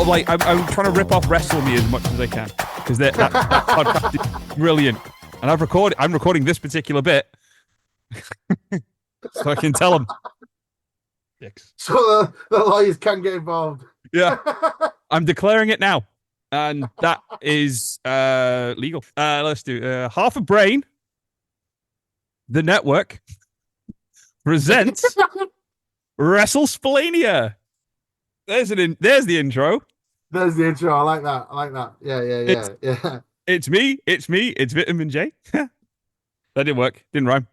of like I'm trying to rip off WrestleMe as much as I can because that podcast is brilliant, and I'm recording this particular bit so I can tell them. So the lawyers can get involved. Yeah, I'm declaring it now, and that is legal. Let's do Half a Brain. The network presents WrestleSplania. There's the intro. There's the intro. I like that. Yeah. It's me. It's Vitamin J. That didn't work. Didn't rhyme.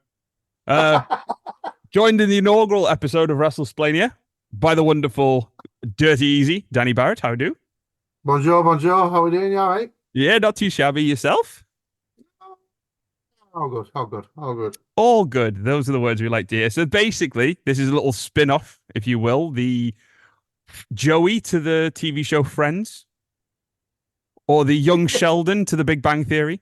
Joined in the inaugural episode of WrestleSplania by the wonderful Dirty Easy Danny Barrett. How do? Bonjour. How are we doing? You all right? Yeah, not too shabby. Yourself? All good. All good. Those are the words we like to hear. So basically, this is a little spin-off, if you will, the Joey to the TV show Friends, or the young Sheldon to the Big Bang Theory,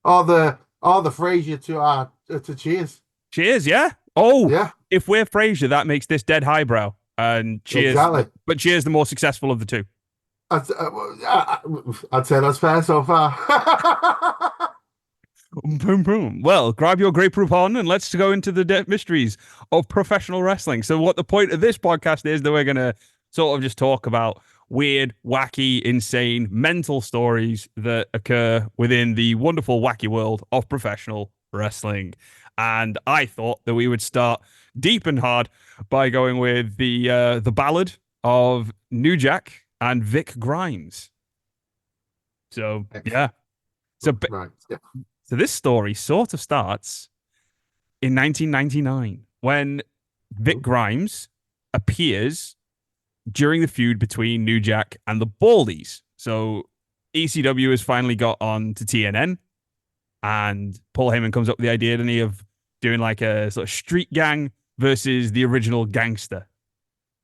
or the Frasier to Cheers. Cheers, yeah. Oh, yeah. If we're Frasier, that makes this dead highbrow, and Cheers. Exactly. But Cheers, the more successful of the two. I'd say that's fair so far. Boom, boom. Well, grab your grapefruit on and let's go into the mysteries of professional wrestling. So what the point of this podcast is that we're going to sort of just talk about weird, wacky, insane, mental stories that occur within the wonderful, wacky world of professional wrestling. And I thought that we would start deep and hard by going with the Ballad of New Jack and Vic Grimes. So, yeah. So, right. Yeah. So this story sort of starts in 1999 when Vic Grimes appears during the feud between New Jack and the Baldies. So ECW has finally got on to TNN, and Paul Heyman comes up with the idea, doesn't he, of doing like a sort of street gang versus the original gangster.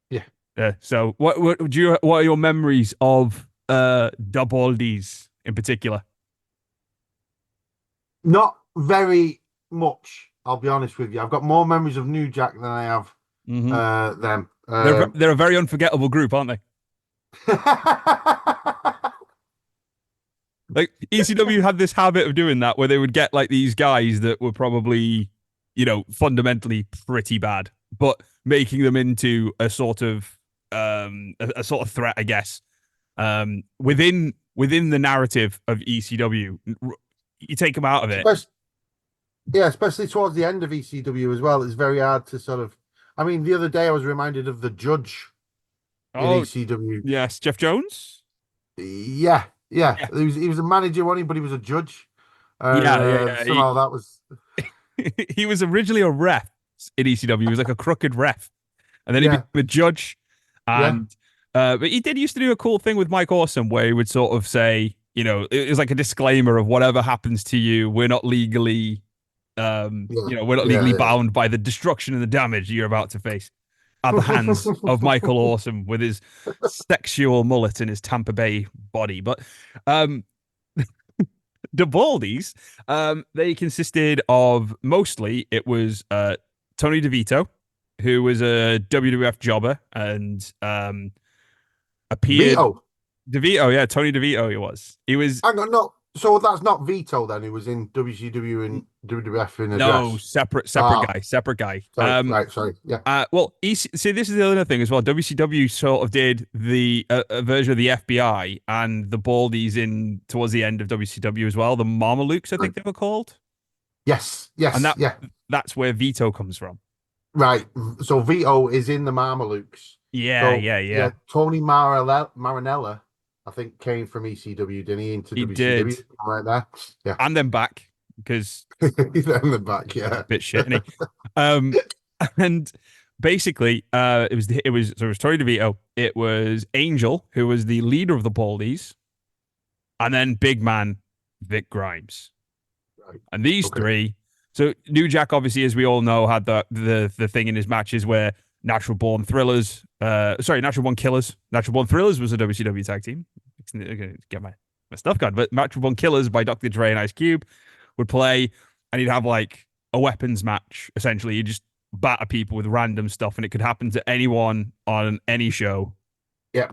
Yeah. So what are your memories of the Baldies in particular? Not very much, I'll be honest with you. I've got more memories of New Jack than I have them. They're a very unforgettable group, aren't they? Like ECW had this habit of doing that, where they would get like these guys that were probably, fundamentally pretty bad, but making them into a sort of a sort of threat, I guess, within the narrative of ECW. You take them out of it. Especially towards the end of ECW as well. It's very hard to sort of... I mean, the other day I was reminded of the Judge in ECW. Yes, Jeff Jones? Yeah. He was a manager, wasn't he? But he was a judge. Yeah. Somehow that was... He was originally a ref in ECW. He was like a crooked ref. And then he became a judge. And but he did used to do a cool thing with Mike Awesome where he would sort of say... it was like a disclaimer of whatever happens to you, we're not legally, we're not legally bound by the destruction and the damage you're about to face at the hands of Michael Awesome with his sexual mullet and his Tampa Bay body. But the Baldies, they consisted of mostly, it was Tony DeVito, who was a WWF jobber and appeared... DeVito, yeah, Tony DeVito. He was. Hang on, no. So that's not Vito then. He was in WCW and WWF in a dress. Separate guy. Sorry. Yeah. Well, see, this is the other thing as well. WCW sort of did the a version of the FBI and the Baldies in towards the end of WCW as well. The Marmalukes, I think they were called. Yes. And that's where Vito comes from. Right. So Vito is in the Marmalukes. Yeah. Tony Marinella, I think, came from ECW, didn't he? Into WCW, did. Right there. Yeah. And then back, because... and then back, yeah. Bit shit, isn't he? And basically, it was Tony DeVito, it was Angel, who was the leader of the Baldies, and then big man, Vic Grimes. Right. And these three... So New Jack, obviously, as we all know, had the thing in his matches where Natural Born Killers. Natural Born Thrillers was a WCW tag team. Get my stuff gone. But Natural Born Killers by Dr. Dre and Ice Cube would play, and he'd have like a weapons match. Essentially, you just batter people with random stuff, and it could happen to anyone on any show. Yeah.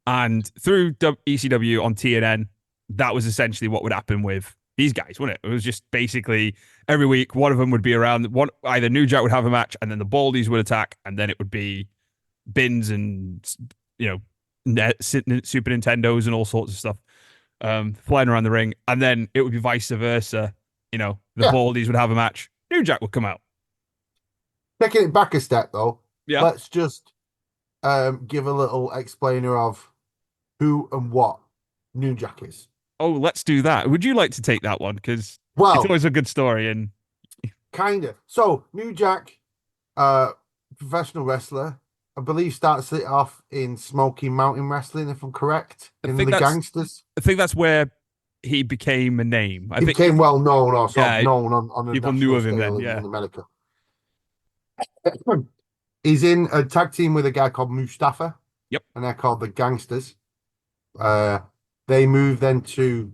And through ECW on TNN, that was essentially what would happen with these guys, wouldn't it? It was just basically every week one of them would be around. One either New Jack would have a match, and then the Baldies would attack, and then it would be bins and Super Nintendos and all sorts of stuff flying around the ring, and then it would be vice versa. The Yeah. Baldies would have a match, New Jack would come out. Taking it back a step though, Yeah. let's just give a little explainer of who and what New Jack is. Oh, let's do that. Would you like to take that one? Because it's Well, always a good story. And kind of. So New Jack, professional wrestler, I believe starts it off in Smoky Mountain Wrestling, if I'm correct, in the Gangsters. I think that's where he became a name. He became well known, or sort of yeah, known on a people knew national of him scale then. Yeah. in America. He's in a tag team with a guy called Mustafa. Yep. And they're called the Gangsters. They moved then to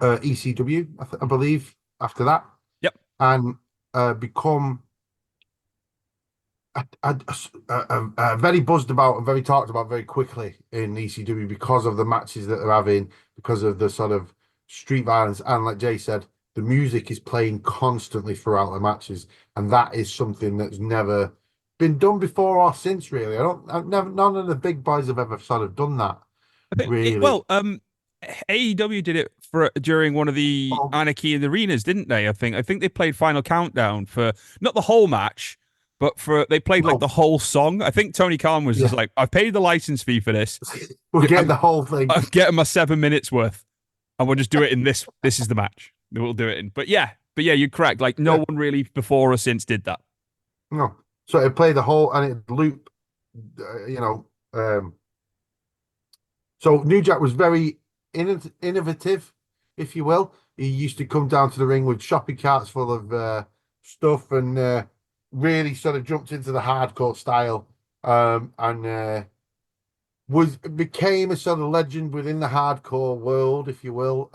ECW, I believe, after that. Yep. And become very buzzed about and very talked about very quickly in ECW because of the matches that they're having, because of the sort of street violence. And like Jay said, the music is playing constantly throughout the matches. And that is something that's never been done before or since, really. None of the big boys have ever sort of done that. I think Really. AEW did it during one of the Anarchy in the Arenas, didn't they? I think they played Final Countdown for not the whole match, but they played like the whole song. I think Tony Khan was just like, I've paid the license fee for this. We're getting the whole thing. I'm getting my 7 minutes worth, and we'll just do it in this. This is the match. We'll do it in. But yeah, you're correct. Like no one really before or since did that. No. So it played the whole and it looped, So New Jack was very innovative, if you will. He used to come down to the ring with shopping carts full of stuff and really sort of jumped into the hardcore style and became a sort of legend within the hardcore world, if you will.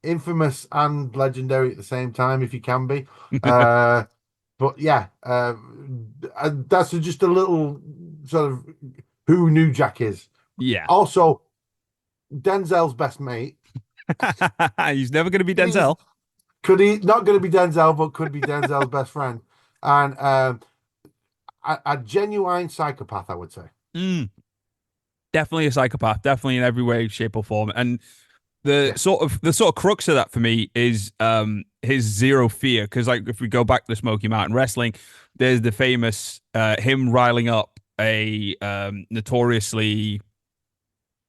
Infamous and legendary at the same time, if you can be. But yeah, that's just a little sort of who New Jack is. Yeah. Also, Denzel's best mate. He's never going to be Denzel. Could he not going to be Denzel, but could be Denzel's best friend, and a genuine psychopath, I would say. Definitely a psychopath. Definitely in every way, shape, or form. And the sort of crux of that for me is his zero fear. Because like if we go back to the Smoky Mountain Wrestling, there's the famous him riling up a notoriously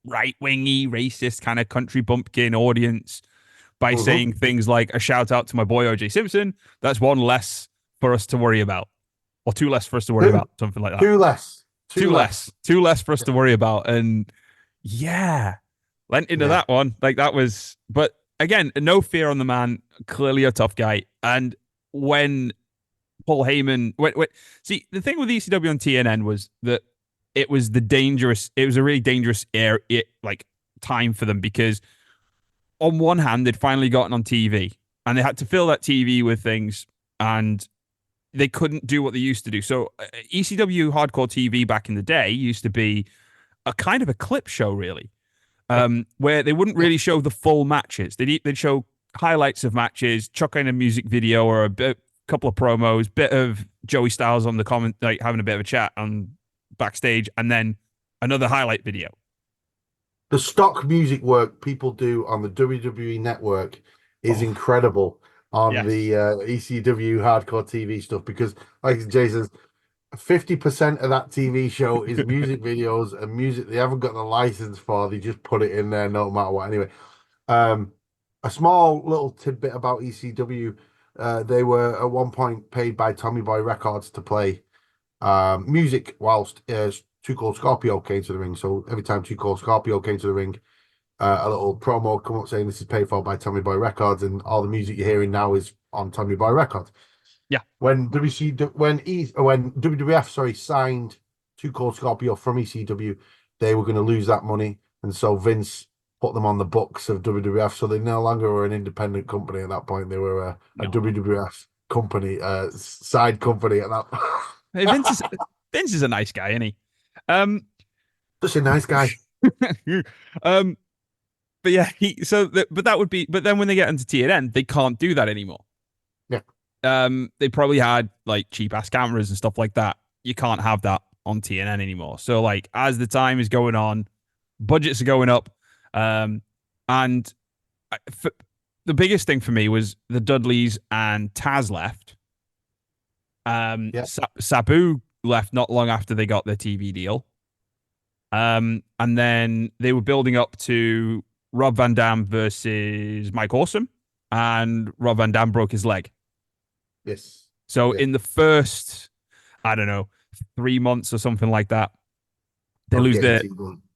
right-wingy, racist kind of country bumpkin audience by saying things like a shout out to my boy OJ Simpson. That's one less for us to worry about, or two less for us to worry about, something like that. Two less for us to worry about. And yeah, went into that one like that was. But again, no fear on the man. Clearly a tough guy. And when Paul Heyman, see the thing with ECW on TNN was that it was a really dangerous time for them because on one hand, they'd finally gotten on TV and they had to fill that TV with things and they couldn't do what they used to do. So ECW hardcore TV back in the day used to be a kind of a clip show, really, where they wouldn't really show the full matches. They'd show highlights of matches, chuck in a music video or a couple of promos, bit of Joey Styles on the comment, like having a bit of a chat on backstage, and then another highlight video. The stock music work people do on the WWE network is incredible on the ECW hardcore TV stuff because, like Jason, 50% of that TV show is music videos and music they haven't got the license for. They just put it in there no matter what. Anyway, a small little tidbit about ECW. They were at one point paid by Tommy Boy Records to play music whilst Too Cold Scorpio came to the ring. So every time Too Cold Scorpio came to the ring, a little promo come up saying this is paid for by Tommy Boy Records, and all the music you're hearing now is on Tommy Boy Records. Yeah. When WWF signed Too Cold Scorpio from ECW, they were going to lose that money, and so Vince put them on the books of WWF. So they no longer were an independent company at that point. They were a WWF company, side company at that. Hey, Vince is a nice guy, isn't he? Just a nice guy. um, but yeah, but that would be, but then when they get into TNN, they can't do that anymore. Yeah. They probably had like cheap ass cameras and stuff like that. You can't have that on TNN anymore. So like as the time is going on, budgets are going up, and the biggest thing for me was the Dudleys and Taz left. Yeah. Sabu left not long after they got their TV deal. And then they were building up to Rob Van Dam versus Mike Awesome, and Rob Van Dam broke his leg. Yes. So Yeah. in the first, I don't know, 3 months or something like that, they lose their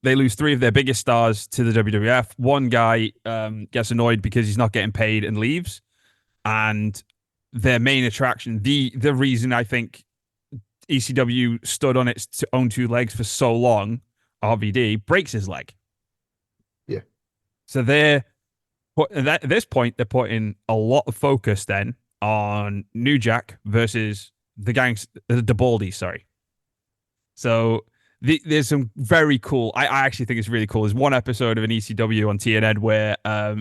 they lose three of their biggest stars to the WWF. One guy gets annoyed because he's not getting paid and leaves, and their main attraction, the reason I think ECW stood on its own two legs for so long, RVD breaks his leg. Yeah. So at this point, they're putting a lot of focus then on New Jack versus the Baldies, sorry. So there's some very cool. I actually think it's really cool. There's one episode of an ECW on TNN where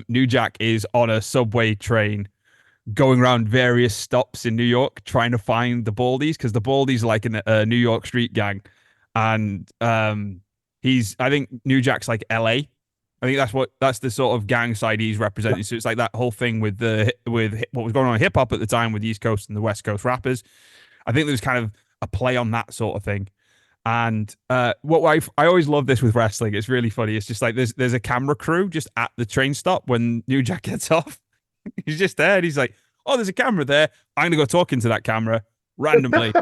New Jack is on a subway train going around various stops in New York trying to find the Baldies, because the Baldies are like a New York street gang, and I think New Jack's like LA. I think that's the sort of gang side he's representing. So it's like that whole thing with what was going on in hip hop at the time with the East Coast and the West Coast rappers. I think there's kind of a play on that sort of thing. And what I always love this with wrestling. It's really funny. It's just like there's a camera crew just at the train stop when New Jack gets off. He's just there, and he's like, "Oh, there's a camera there. I'm gonna go talk into that camera randomly."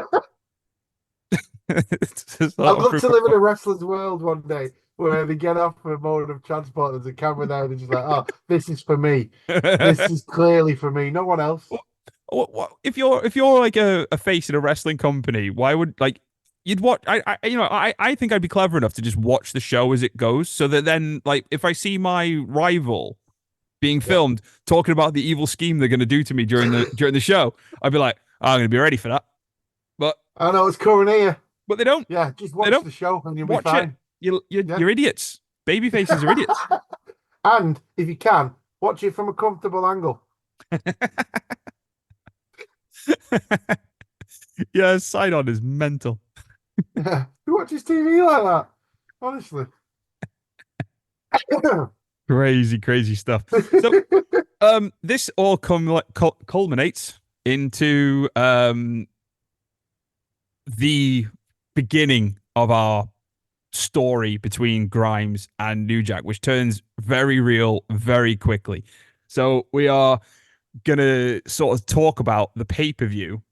I'd love to live in a wrestler's world one day where they get off a mode of transport. There's a camera there, and they're just like, "Oh, this is for me. This is clearly for me. No one else." If you're like a face in a wrestling company, why would like you'd watch? I think I'd be clever enough to just watch the show as it goes, so that then like if I see my rival being filmed talking about the evil scheme they're going to do to me during the show, I'd be like, oh, I'm going to be ready for that. But I know it's coming here. But they don't. Yeah, just watch the show and you'll be fine. You're idiots. Baby faces are idiots. And if you can, watch it from a comfortable angle. Yeah, side on is mental. Yeah. Who watches TV like that? Honestly. Crazy stuff. So this all culminates into the beginning of our story between Grimes and New Jack, which turns very real very quickly. So we are gonna sort of talk about the pay-per-view,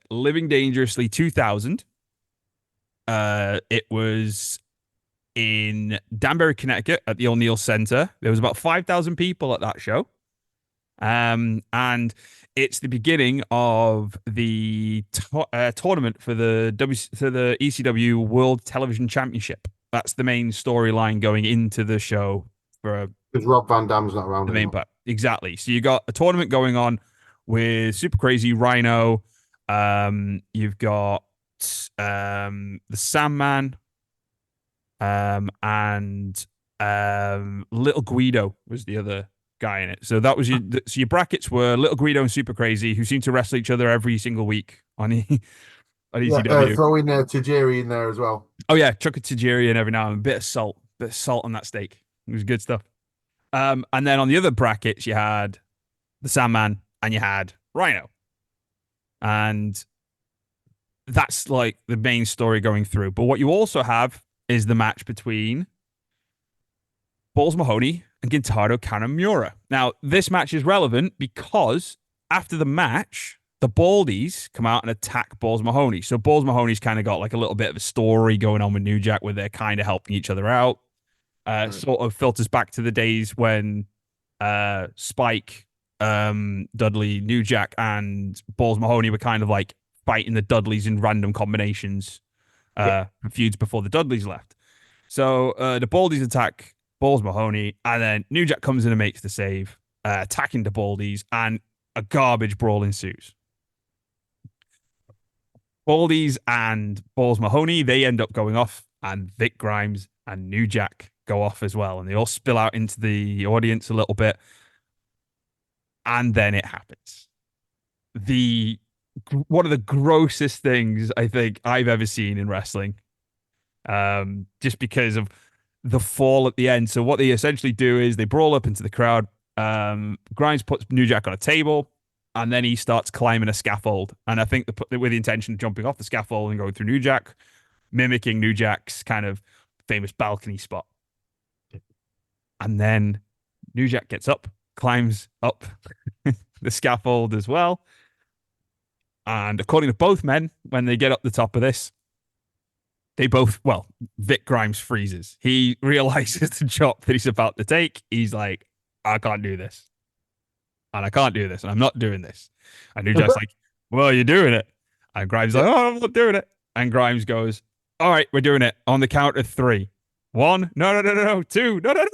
Living Dangerously 2000. It was in Danbury, Connecticut, at the O'Neill Center. There was about 5,000 people at that show. And it's the beginning of the tournament for the ECW World Television Championship. That's the main storyline going into the show because Rob Van Dam's not around the anymore. main part. Exactly. So you got a tournament going on with Super Crazy, Rhino. You've got the Sandman, and Little Guido was the other guy in it. So that was your brackets were Little Guido and Super Crazy, who seem to wrestle each other every single week on ECW. Yeah, throw in Tajiri in there as well. Oh yeah, chuck a Tajiri in every now and then. Bit of salt on that steak. It was good stuff. And then on the other brackets, you had the Sandman and you had Rhino, and that's like the main story going through. But what you also have is the match between Balls Mahoney and Gintaro Kanemura. Now, this match is relevant because after the match, the Baldies come out and attack Balls Mahoney. So Balls Mahoney's kind of got like a little bit of a story going on with New Jack where they're kind of helping each other out. Sort of filters back to the days when Spike, Dudley, New Jack, and Balls Mahoney were kind of like fighting the Dudleys in random combinations, feuds before the Dudleys left. So the Baldies attack Balls Mahoney, and then New Jack comes in and makes the save, attacking the Baldies, and a garbage brawl ensues. Baldies and Balls Mahoney, they end up going off, and Vic Grimes and New Jack go off as well, and they all spill out into the audience a little bit, and then it happens. The One of the grossest things I think I've ever seen in wrestling, just because of the fall at the end. So what they essentially do is they brawl up into the crowd. Grimes puts New Jack on a table, and then he starts climbing a scaffold. And I think with the intention of jumping off the scaffold and going through New Jack, mimicking New Jack's kind of famous balcony spot. And then New Jack gets up, climbs up the scaffold as well. And according to both men, when they get up the top of this, they both, well, Vic Grimes freezes. He realizes the chop that he's about to take. He's like, I can't do this. And I can't do this. And I'm not doing this. And New Jack's like, well, you're doing it. And Grimes like, oh, I'm not doing it. And Grimes goes, all right, we're doing it on the count of 3. 1, no. 2, no,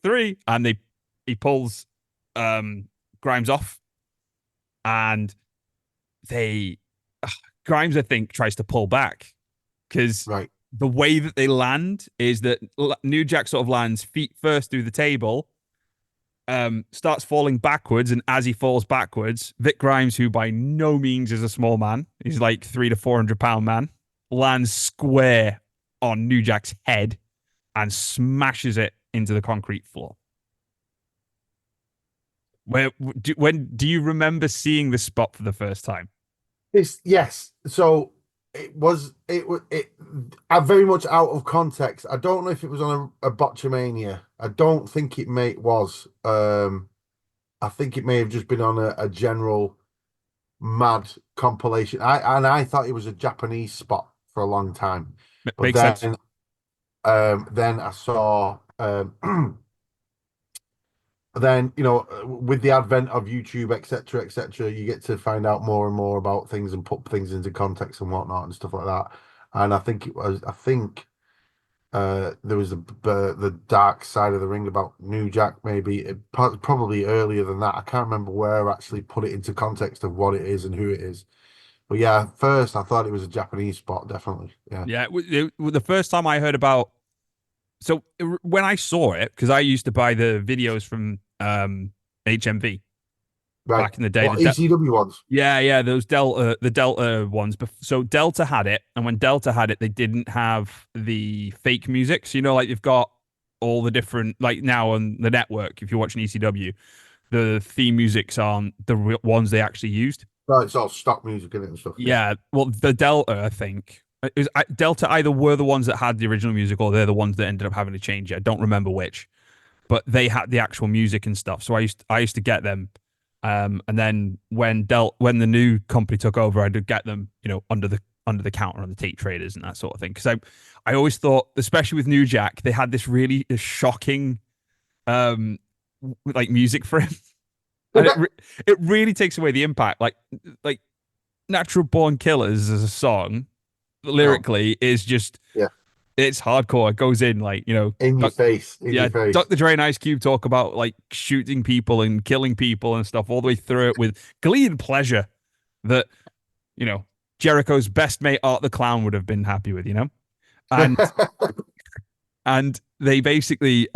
3. And he pulls Grimes off. And Grimes, I think, tries to pull back. Because the way that they land is that New Jack sort of lands feet first through the table, starts falling backwards, and as he falls backwards, Vic Grimes, who by no means is a small man, he's like 300 to 400 pound man, lands square on New Jack's head and smashes it into the concrete floor. When do you remember seeing this spot for the first time? Yes. So it very much out of context. I don't know if it was on a Botchamania. I don't think it was. I think it may have just been on a general mad compilation. I thought it was a Japanese spot for a long time. But Makes sense. Then I saw then, with the advent of YouTube, etc., you get to find out more and more about things and put things into context and whatnot and stuff like that. And I think there was the dark side of the ring about New Jack, maybe probably earlier than that. I can't remember where I actually put it into context of what it is and who it is. But yeah, first I thought it was a Japanese spot, definitely. Yeah. The first time I heard about, so when I saw it, because I used to buy the videos from HMV back in the day. What, ECW ones? Yeah, those the Delta ones. So Delta had it, and when Delta had it, they didn't have the fake music. So like you've got all the different, like now on the network, if you're watching ECW, the theme musics aren't the ones they actually used. Right, it's all stock music in it and stuff. Yeah, well, the Delta, I think, Delta either were the ones that had the original music, or they're the ones that ended up having to change it. I don't remember which, but they had the actual music and stuff. So I used to get them, and then when the new company took over, I did get them, under the counter on the tape traders and that sort of thing. Because I always thought, especially with New Jack, they had this really shocking, like music for him. And it really takes away the impact. Like Natural Born Killers as a song, lyrically, is just it's hardcore. It goes in like in your face. Your face. Dr. Dre and Ice Cube talk about like shooting people and killing people and stuff all the way through it with glee and pleasure that Jericho's best mate Art the Clown would have been happy with, and and they basically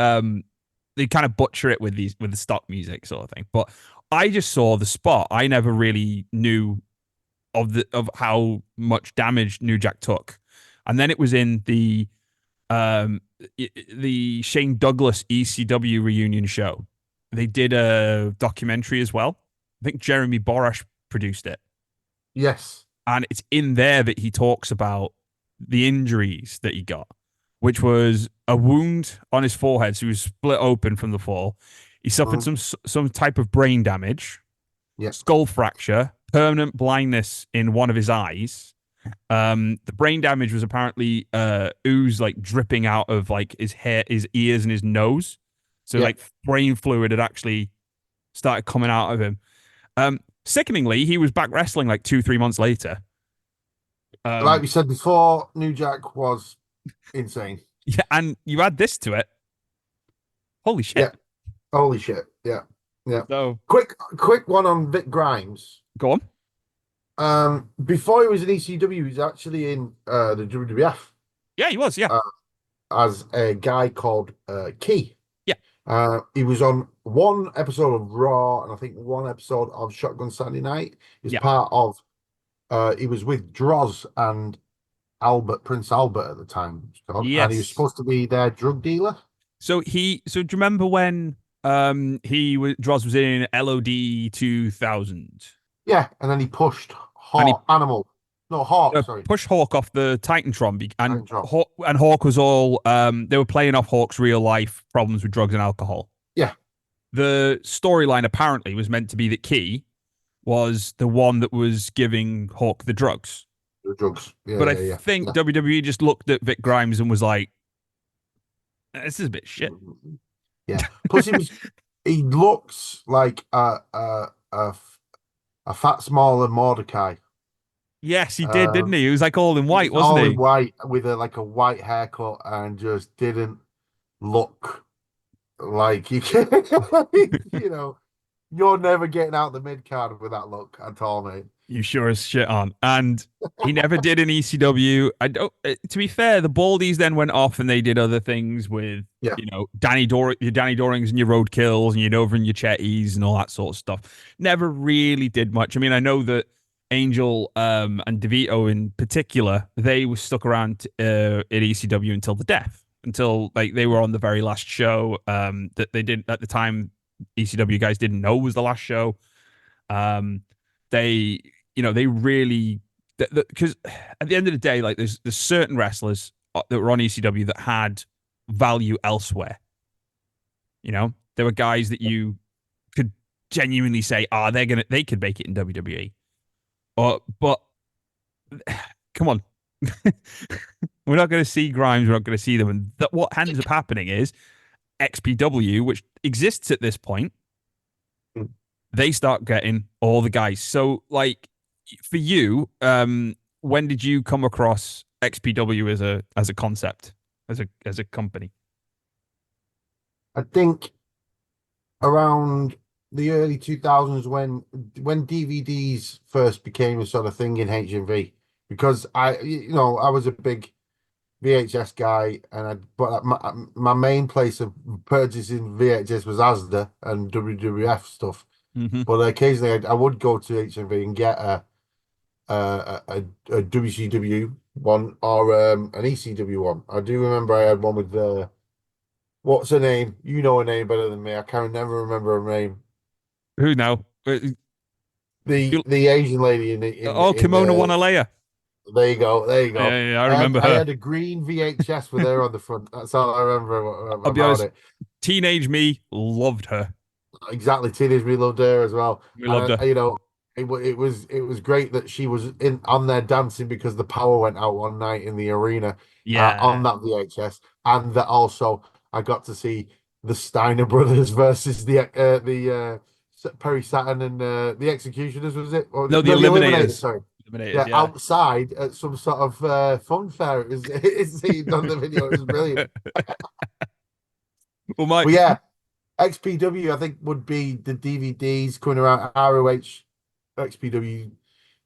they kind of butcher it with the stock music sort of thing. But I just saw the spot. I never really knew of how much damage New Jack took. And then it was in the Shane Douglas ECW reunion show. They did a documentary as well. I think Jeremy Borash produced it. Yes. And it's in there that he talks about the injuries that he got, which was a wound on his forehead. So he was split open from the fall. He suffered some type of brain damage, skull fracture, permanent blindness in one of his eyes. The brain damage was apparently ooze like dripping out of like his hair, his ears, and his nose. So like brain fluid had actually started coming out of him. Sickeningly, he was back wrestling like 2-3 months later. Like we said before, New Jack was insane. Yeah, and you add this to it. Holy shit. Yeah. Holy shit. Yeah. So quick one on Vic Grimes. Go on. Before he was in ECW, he was actually in the WWF. Yeah, he was, yeah. as a guy called Key. Yeah. He was on one episode of Raw and I think one episode of Shotgun Saturday Night. He was Yeah. part of. He was with Droz and Prince Albert at the time, Scott, and he was Yes. supposed to be their drug dealer. So do you remember when Droz was in LOD 2000 Yeah, and then he pushed and he Hawk, sorry, pushed Hawk off the Titantron Iron Drop. Hawk was all they were playing off Hawk's real life problems with drugs and alcohol. Yeah, The storyline apparently was meant to be that Key was the one that was giving Hawk the drugs. the drugs. But I Yeah, think WWE just looked at Vic Grimes and was like, this is a bit shit. yeah. Plus, he looks like a fat, smaller Mordecai. Yes, he did, didn't he? He was like all in white, wasn't All he? in white with a white haircut and just didn't look like he can. You know, you're never getting out the mid card with that look at all, mate. You sure as shit on. And he never did an ECW. I don't. To be fair, the Baldies then went off and they did other things with, Yeah, your Danny Dorings and your Roadkills and your Nova and your Chetties and all that sort of stuff. Never really did much. I mean, I know that Angel and DeVito in particular, they were stuck around at ECW until the death, until like they were on the very last show that they did at the time. ECW guys didn't know was the last show. Um, they they really because at the end of the day, like there's certain wrestlers that were on ECW that had value elsewhere. There were guys that you could genuinely say, they could make it in WWE. But come on, we're not going to see Grimes. We're not going to see them. And what ends up happening is XPW, which exists at this point, they start getting all the guys. So, like, for you, when did you come across XPW as a concept, as a company? I think around the early 2000s when DVDs first became a sort of thing in HMV, because I was a big VHS guy, but my main place of purchasing VHS was Asda and WWF stuff. Mm-hmm. But occasionally I would go to HMV and get a WCW one or an ECW one. I do remember I had one with what's her name? You know her name better than me. I can't never remember her name. Who now? The Asian lady in Kimono Wanalea. There you go. There you go. Yeah, I remember her. I had a green VHS with her on the front. That's all I remember I'll be about honest, it. Teenage me loved her. Exactly. Teenage me loved her as well. We loved her. It was great that she was on there dancing because the power went out one night in the arena Yeah. on that VHS, and that also I got to see the Steiner brothers versus the Perry Saturn and the Executioners, was it? No, the Eliminators. Sorry. Eliminators, Yeah, outside at some sort of fun fair. It seemed on the video. It was brilliant. Well, But yeah, XPW I think would be the DVDs coming around. ROH, XPW,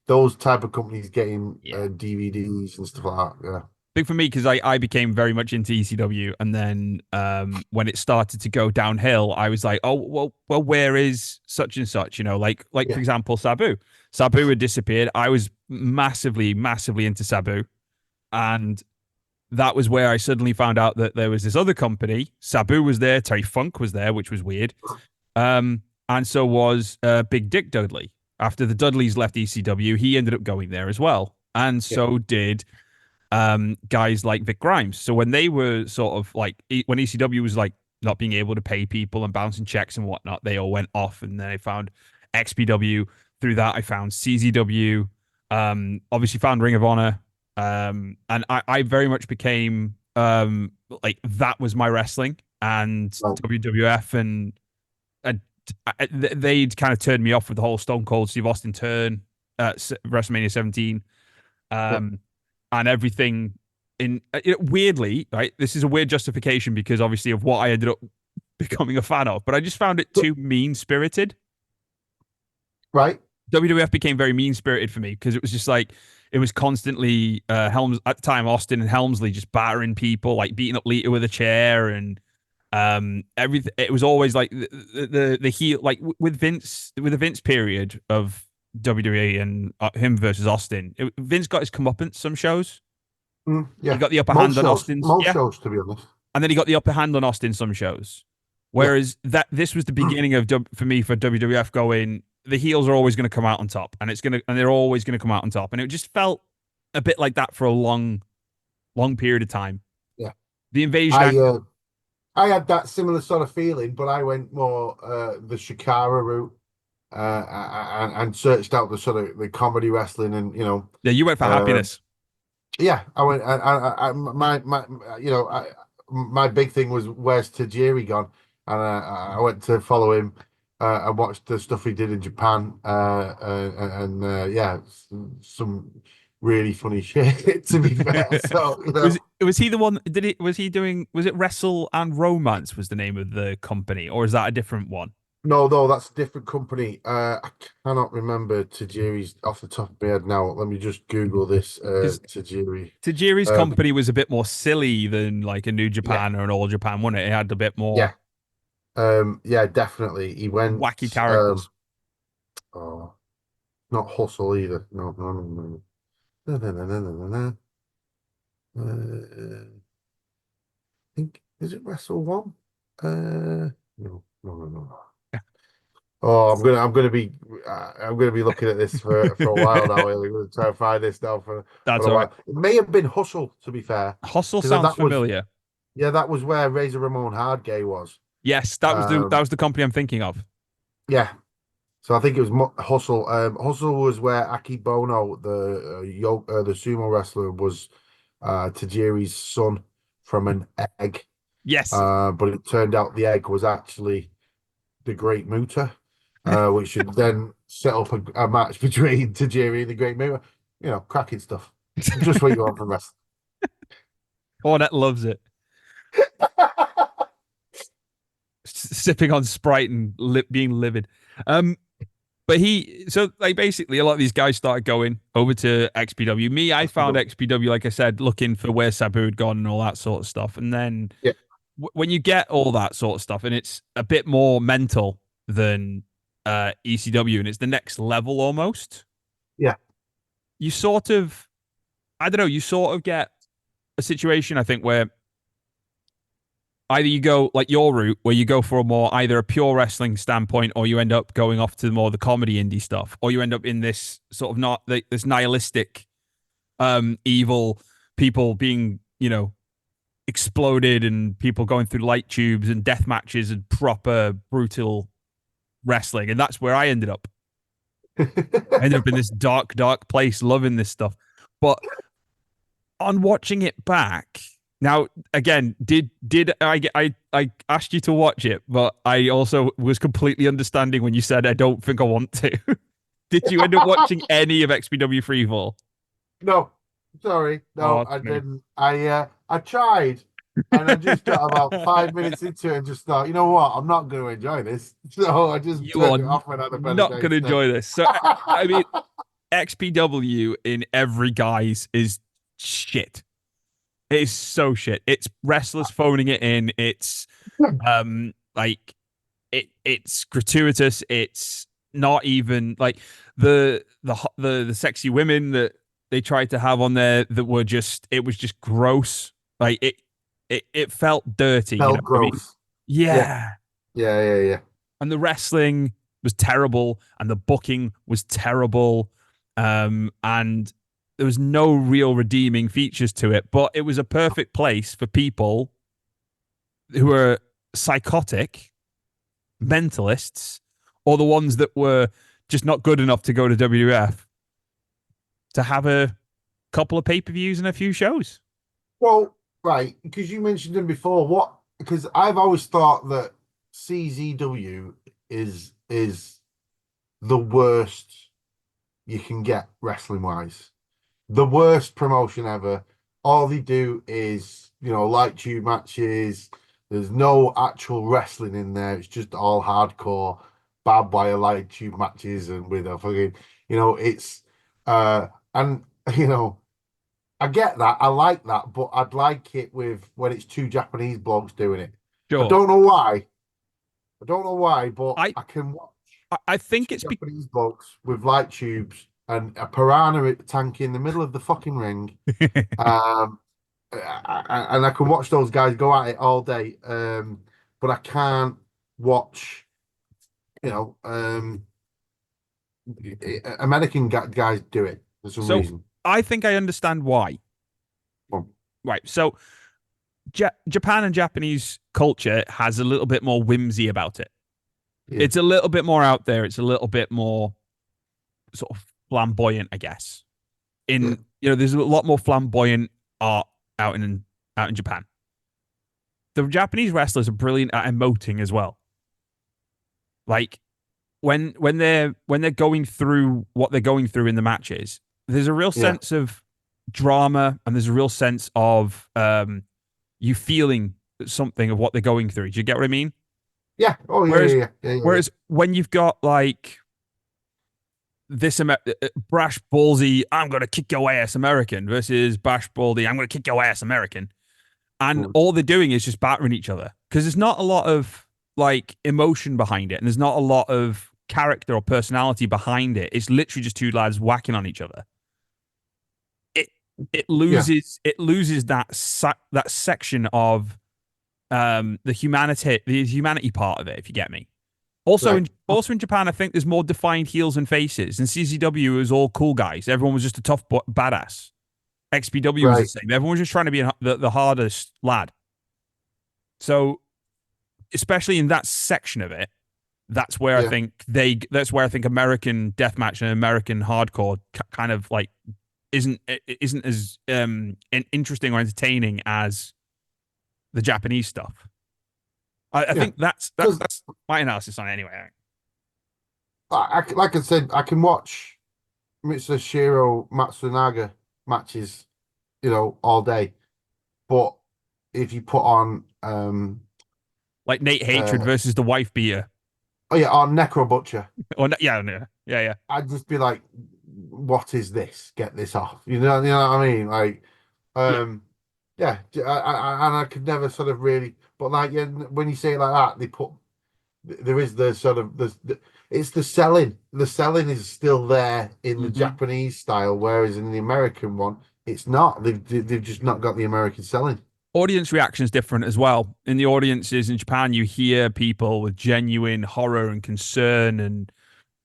those type of companies getting DVDs and stuff like that. Yeah. big for me because I became very much into ECW, and then when it started to go downhill, I was like, oh well, where is such and such? Like for example, Sabu. Sabu had disappeared. I was massively into Sabu, and that was where I suddenly found out that there was this other company. Sabu was there, Terry Funk was there, which was weird, and so was Big Dick Dudley. After the Dudleys left ECW, he ended up going there as well, and so did guys like Vic Grimes. So when they were sort of like, when ECW was like not being able to pay people and bouncing checks and whatnot, they all went off, and then I found XPW. Through that, I found CZW, obviously found Ring of Honor, and I very much became like that was my wrestling, and WWF, and they'd kind of turned me off with the whole Stone Cold Steve Austin turn at WrestleMania 17. And everything weirdly, right? This is a weird justification because obviously of what I ended up becoming a fan of, but I just found it too mean spirited. Right. WWF became very mean spirited for me because it was just like it was constantly Helms at the time, Austin and Helmsley just battering people, like beating up Lita with a chair, and everything. It was always like the heel, like with Vince, with the Vince period of WWE and him versus Austin. Vince got his comeuppance some shows. He Yeah, got the upper hand on Austin's, most yeah, shows, to be honest. and then he got the upper hand on Austin some shows. Yeah, Whereas that this was the beginning of for me for WWF going, the heels are always going to come out on top, and they're always going to come out on top, and it just felt a bit like that for a long period of time. yeah. The invasion, I had that similar sort of feeling, but I went more the Shikara route, and searched out the sort of the comedy wrestling, and yeah, you went for happiness. yeah, I went. My my big thing was where's Tajiri gone, and I went to follow him. And watched the stuff he did in Japan, yeah, some really funny shit. To be fair, so Was he the one? Did it? Was he doing? Was it Wrestle and Romance? Was the name of the company, or is that a different one? no, that's a different company. I cannot remember Tajiri's off the top of my head now. Let me just Google this. Because Tajiri. Tajiri's company was a bit more silly than like a New Yeah, Japan or an All Japan, wasn't it? It had a bit more yeah, yeah, definitely. He went. wacky characters. Oh, not Hustle either. No, no, no, no. No, no, no, no, no, no, no. I think is it Wrestle One? No, no, no, no. Oh, I'm gonna be looking at this for a while now. I'm gonna try and find this now for That's a all right. while. It may have been Hustle, to be fair, Hustle because sounds that was familiar. yeah, that was where Razor Ramon Hardgay was. Yes, that Um, was the company I'm thinking of. yeah, so I think it was Hustle. Hustle was where Aki Bono, the sumo wrestler, was Tajiri's son from an egg. Yes. But it turned out the egg was actually the Great Muta, which should then set up a match between Tajiri and the Great Muta. Cracking stuff. Just what you want from wrestling. Cornette loves it. Sipping on Sprite and being livid. But so like basically a lot of these guys started going over to XPW. Me, I found XPW, like I said, looking for where Sabu had gone and all that sort of stuff. And then Yeah, when you get all that sort of stuff, and it's a bit more mental than ECW, and it's the next level almost. yeah, You sort of, I don't know, you sort of get a situation, I think, where either you go like your route, where you go for a more either a pure wrestling standpoint, or you end up going off to more the comedy indie stuff, or you end up in this sort of not this nihilistic, evil people being exploded and people going through light tubes and death matches and proper brutal wrestling, and that's where I ended up. I ended up in this dark place, loving this stuff, but on watching it back. Now, again, did I asked you to watch it, but I also was completely understanding when you said I don't think I want to. Did you end up watching any of XPW Freefall? No, sorry, no, Oh, I no. didn't. I tried, and I just got about 5 minutes into it and just thought, you know what, I'm not going to enjoy this. So I just You are turned it off when I had a better not day going to instead. enjoy this. So, I mean, XPW in every guise is shit. It is so shit. It's wrestlers phoning it in. It's like it's gratuitous. It's not even like the sexy women that they tried to have on there that were just it was just gross. Like it felt dirty, you know Felt what I mean? gross. Yeah, Yeah. yeah. And the wrestling was terrible and the booking was terrible. And there was no real redeeming features to it, but it was a perfect place for people who were psychotic, mentalists, or the ones that were just not good enough to go to WWF to have a couple of pay-per-views and a few shows. Well, right, because you mentioned them before. Because I've always thought that CZW is the worst you can get wrestling wise. The worst promotion ever. All they do is, light tube matches. There's no actual wrestling in there. It's just all hardcore barbed wire light tube matches and with a fucking, it's and you know, I get that, I like that, but I'd like it with when it's two Japanese blokes doing it. I Sure. don't know why. I don't know why, but I I can watch I think two it's Japanese blokes with light tubes and a piranha tank in the middle of the fucking ring. Um, and I can watch those guys go at it all day. But I can't watch, you know, American guys do it for some so reason. I think I understand why. Well, Right. So Japan and Japanese culture has a little bit more whimsy about it. yeah, It's a little bit more out there. It's a little bit more sort of flamboyant, I guess. yeah, There's a lot more flamboyant art out in Japan. The Japanese wrestlers are brilliant at emoting as well. Like when they're going through what they're going through in the matches, there's a real yeah, sense of drama and there's a real sense of you feeling something of what they're going through. Do you get what I mean? yeah. Oh, yeah, Whereas yeah, yeah, yeah, yeah. whereas when you've got like this brash ballsy, I'm gonna kick your ass American versus bash ballsy, I'm gonna kick your ass American, and Mm, all they're doing is just battering each other because there's not a lot of like emotion behind it, and there's not a lot of character or personality behind it. It's literally just two lads whacking on each other. It yeah, it loses that section of the humanity part of it, if you get me. Also right. in also in Japan, I think there's more defined heels and faces. And CZW was all cool guys. Everyone was just a tough badass. XPW was the Right. same. Everyone was just trying to be the hardest lad. So especially in that section of it, Yeah, that's where I think American deathmatch and American hardcore kind of like isn't as interesting or entertaining as the Japanese stuff. I yeah. think that's that, Because that's my analysis on it anyway. like I said, I can watch Mitsushiro Matsunaga matches, all day. But if you put on Like Nate Hatred uh versus the wife beater. oh yeah, on Necro Butcher, Or yeah, yeah, yeah, yeah. I'd just be like, what is this? Get this off. You know what I mean? Like, Yeah. yeah, and I could never sort of really, but like, yeah, when you say it like that, there is the sort of it's the selling. The selling is still there in the Mm-hmm. Japanese style, whereas in the American one, it's not. They've just not got the American selling. Audience reaction is different as well. In the audiences in Japan, you hear people with genuine horror and concern, and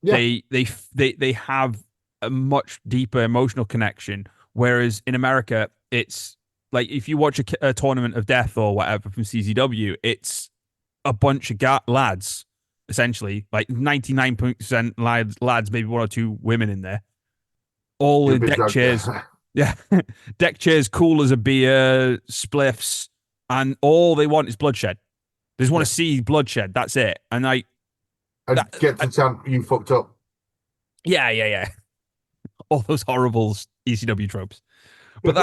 Yeah, they have a much deeper emotional connection. Whereas in America, it's like if you watch a tournament of death or whatever from CZW, it's a bunch of lads, essentially, like 99% lads, maybe one or two women in there, all you're a in bit deck drugged. chairs. Yeah, deck chairs, cool as a beer, spliffs, and all they want is bloodshed. They just want Yeah, to see bloodshed. That's it. And and that, get I, to chant you fucked up. yeah, yeah, yeah. All those horrible ECW tropes. But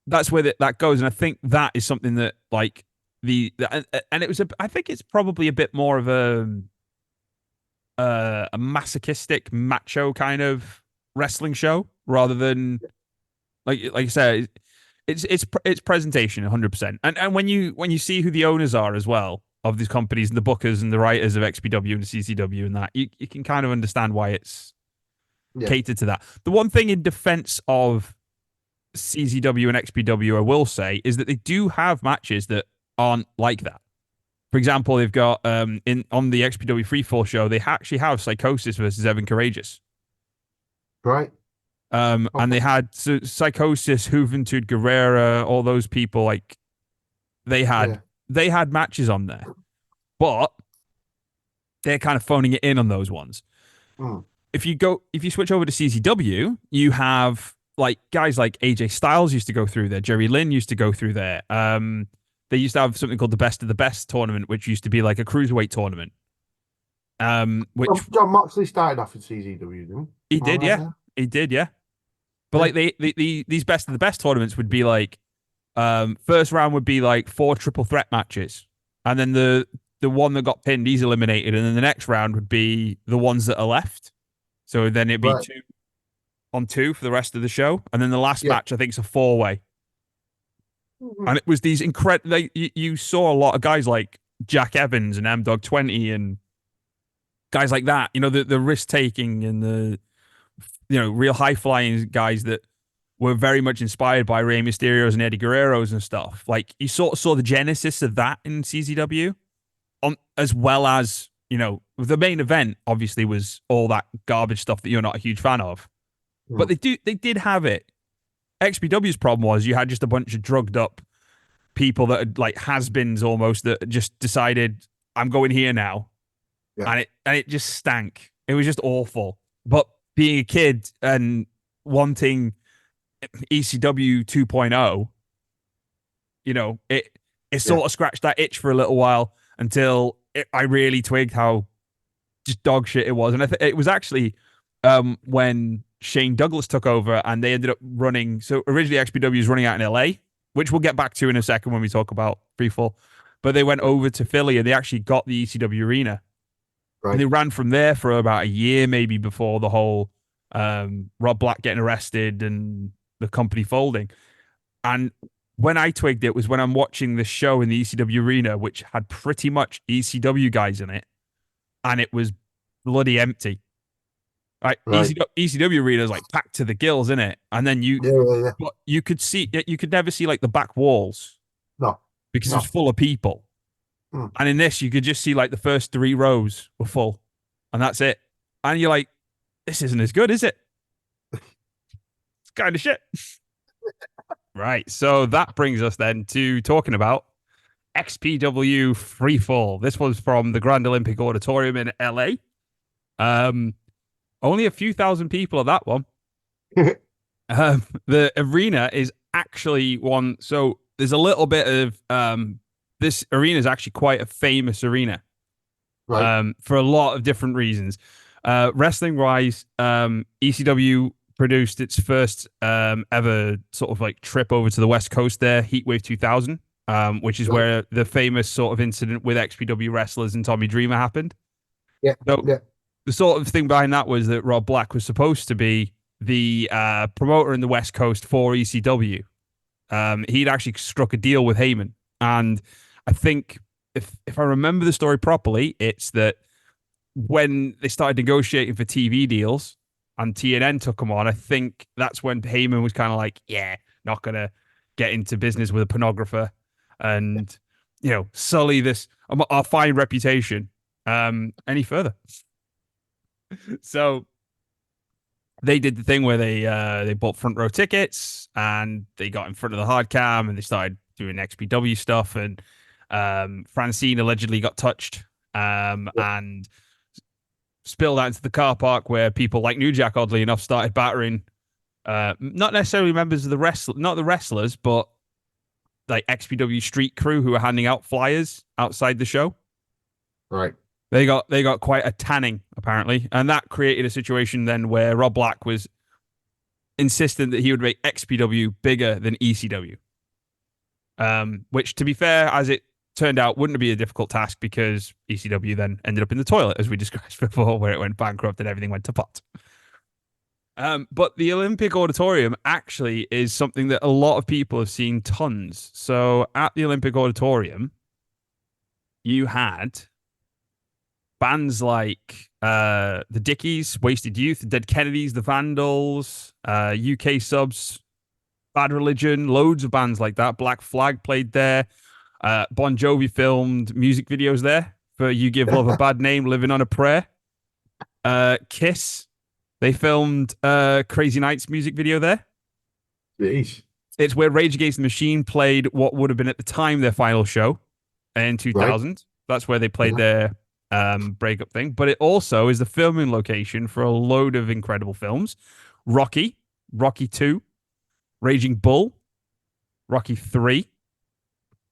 that's where that goes, and I think that is something that like and it was I think it's probably a bit more of a masochistic macho kind of wrestling show rather than like I said, it's presentation 100%. And when you see who the owners are as well of these companies and the bookers and the writers of XPW and CCW and that, you can kind of understand why it's Yeah, catered to that. The one thing in defense of CZW and XPW I will say is that they do have matches that aren't like that. For example, they've got in on the XPW Freefall show, they actually have Psychosis versus Evan Courageous. right. And Okay. they had Psychosis, Juventud Guerrera, all those people. Like they had Yeah. they had matches on there, but they're kind of phoning it in on those ones. Mm. If you switch over to CCW, you have like guys like AJ Styles used to go through there, Jerry Lynn used to go through there. They used to have something called the Best of the Best tournament, which used to be like a cruiserweight tournament. Which John Moxley started off at CZW, didn't he he? Am I did, right yeah, there? he did, yeah. But Yeah. like these Best of the Best tournaments would be like first round would be like 4 triple threat matches, and then the one that got pinned, he's eliminated, and then the next round would be the ones that are left. So then it'd be Right. 2-on-2 for the rest of the show, and then the last Yeah. match I think is a 4-way. And it was these incredible. Like, you saw a lot of guys like Jack Evans and M Dog 20 and guys like that. You know, the risk taking and the real high flying guys that were very much inspired by Rey Mysterios and Eddie Guerreros and stuff. Like, you sort of saw the genesis of that in CZW, as well as, the main event obviously was all that garbage stuff that you're not a huge fan of. But they did have it. XPW's problem was you had just a bunch of drugged up people that had, like, has-beens almost, that just decided, I'm going here now. Yeah. And it just stank. It was just awful. But being a kid and wanting ECW 2.0, it sort of scratched that itch for a little while until I really twigged how just dog shit it was. And it was actually when Shane Douglas took over and they ended up running. So originally XPW was running out in LA, which we'll get back to in a second when we talk about Freefall. But they went over to Philly and they actually got the ECW arena. Right. And they ran from there for about a year, maybe, before the whole Rob Black getting arrested and the company folding. And when I twigged it was when I'm watching this show in the ECW arena, which had pretty much ECW guys in it, and it was bloody empty. Right. ECW arena is like packed to the gills, in it, and then you could never see like the back walls, because it was full of people. And in this, you could just see like the first 3 rows were full, and that's it. And you're like, this isn't as good, is it? It's kind of shit. Right. So that brings us then to talking about XPW Freefall. This was from the Grand Olympic Auditorium in LA. Only a few thousand people at that one. The arena is actually one. So there's a little bit of this arena is actually quite a famous arena, right? For a lot of different reasons. Wrestling wise, ECW produced its first ever sort of like trip over to the West Coast there, Heatwave 2000, which is where the famous sort of incident with XPW wrestlers and Tommy Dreamer happened. Yeah. So the sort of thing behind that was that Rob Black was supposed to be the promoter in the West Coast for ECW. He'd actually struck a deal with Heyman, and I think if I remember the story properly, it's that when they started negotiating for TV deals and TNN took them on, I think that's when Heyman was kind of like, yeah, not going to get into business with a pornographer and, sully our fine reputation any further. So they did the thing where they bought front row tickets and they got in front of the hard cam and they started doing XPW stuff, and Francine allegedly got touched and spilled out into the car park, where people like New Jack, oddly enough, started battering not necessarily members of not the wrestlers, but like XPW street crew who were handing out flyers outside the show. Right. They got quite a tanning, apparently, and that created a situation then where Rob Black was insistent that he would make XPW bigger than ECW. Which, to be fair, as it turned out, wouldn't be a difficult task, because ECW then ended up in the toilet, as we discussed before, where it went bankrupt and everything went to pot. But the Olympic Auditorium actually is something that a lot of people have seen tons. So at the Olympic Auditorium, you had bands like the Dickies, Wasted Youth, the Dead Kennedys, the Vandals, UK Subs, Bad Religion, loads of bands like that. Black Flag played there. Bon Jovi filmed music videos there for You Give Love a Bad Name, Living on a Prayer. Kiss, they filmed Crazy Nights music video there. Jeez. It's where Rage Against the Machine played what would have been at the time their final show in 2000. Right. That's where they played their breakup thing. But it also is the filming location for a load of incredible films. Rocky 2, Raging Bull, Rocky 3.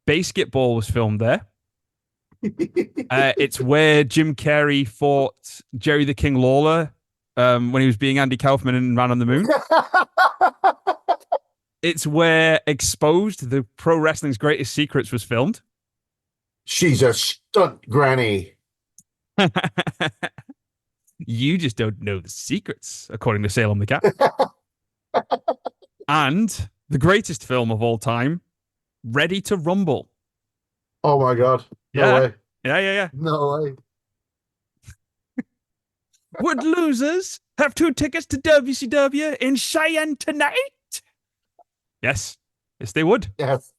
Basketball was filmed there. It's where Jim Carrey fought Jerry the King Lawler when he was being Andy Kaufman in Man on the Moon. It's where Exposed, the Pro Wrestling's Greatest Secrets, was filmed. She's a stunt granny. You just don't know the secrets, according to Salem the Cat. And the greatest film of all time, Ready to Rumble. Oh my God. No Yeah, way. yeah. No way. Would losers have 2 tickets to WCW in Cheyenne tonight? Yes. Yes, they would. Yes.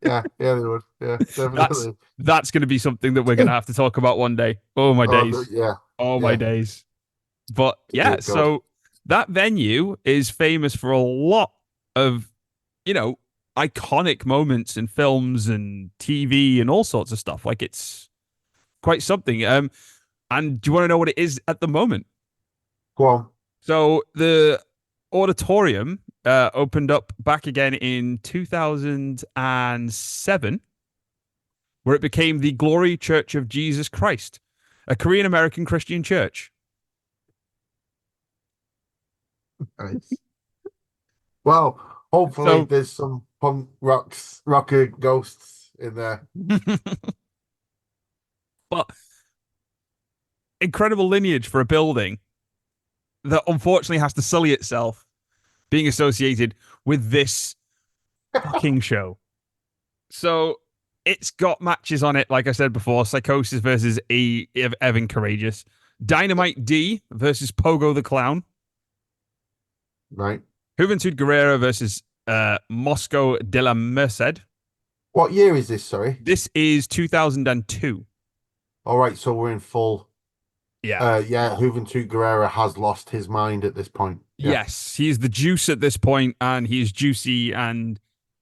Yeah, they would. Yeah, That's definitely. that's going to be something that we're going to have to talk about one day. Oh my days. Yeah, Oh my yeah. days. But yeah, Dear God. so that venue is famous for a lot of, you know, iconic moments in films and TV and all sorts of stuff. Like it's quite something. And do you want to know what it is at the moment? Go on. So the auditorium opened up back again in 2007, where it became the Glory Church of Jesus Christ, a Korean American Christian church. Nice. Well, hopefully So, there's some punk rocker ghosts in there. but incredible lineage for a building that unfortunately has to sully itself being associated with this fucking show. So it's got matches on it, like I said before, Psychosis versus Evan Courageous, Dynamite D versus Pogo the Clown, Right. Juventud Guerrera versus Moscow de la Merced. What year is this, sorry? This is 2002. All right, so we're in full. Yeah. Yeah, Juventud Guerrera has lost his mind at this point. Yeah. Yes, he's the juice at this point, and he's juicy, and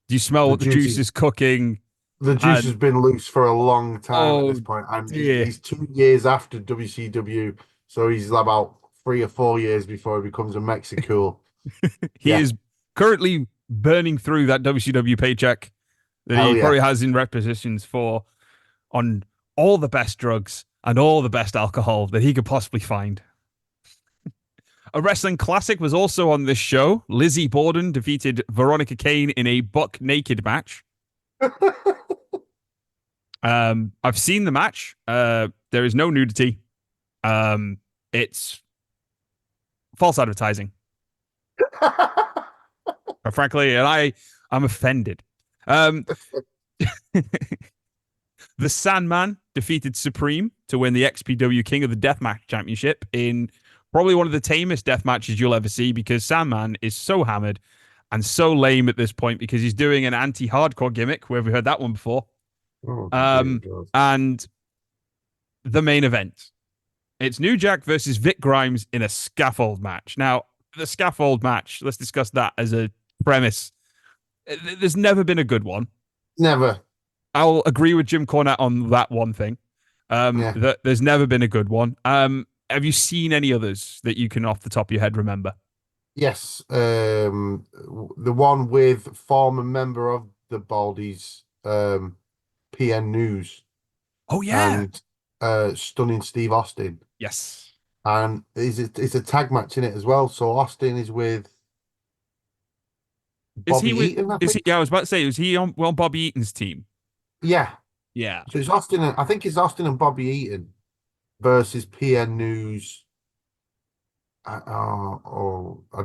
you smell The what the juice juicy is cooking. the juice has And been loose for a long time at this oh point, and dear, he's 2 years after WCW, so he's about 3 or 4 years before he becomes a Mexico. he Yeah, is currently burning through that WCW paycheck that hell he yeah. probably has in requisitions for on all the best drugs and all the best alcohol that he could possibly find. A wrestling classic was also on this show. Lizzie Borden defeated Veronica Kane in a buck naked match. I've seen the match. There is no nudity. It's false advertising, frankly, and I'm offended. Um, the Sandman defeated Supreme to win the XPW King of the Deathmatch Championship in probably one of the tamest death matches you'll ever see, because Sandman is so hammered and so lame at this point because he's doing an anti-hardcore gimmick. Where have we heard that one before? Oh, dear Um, God. and the main event. It's New Jack versus Vic Grimes in a scaffold match. Now, the scaffold match, let's discuss that as a premise. There's never been a good one. Never. I'll agree with Jim Cornette on that one thing. Yeah. That there's never been a good one. Have you seen any others that you can, off the top of your head, remember? Yes. The one with former member of the Baldies, PN News, Oh yeah, and Stunning Steve Austin. yes. And it's a tag match in it as well. So Austin is with Is he Bobby with? Eaton, I Is he? think. Yeah, I was about to say, is he on Bobby Eaton's team? Yeah. Yeah. So it's Austin. I think it's Austin and Bobby Eaton versus PN News. I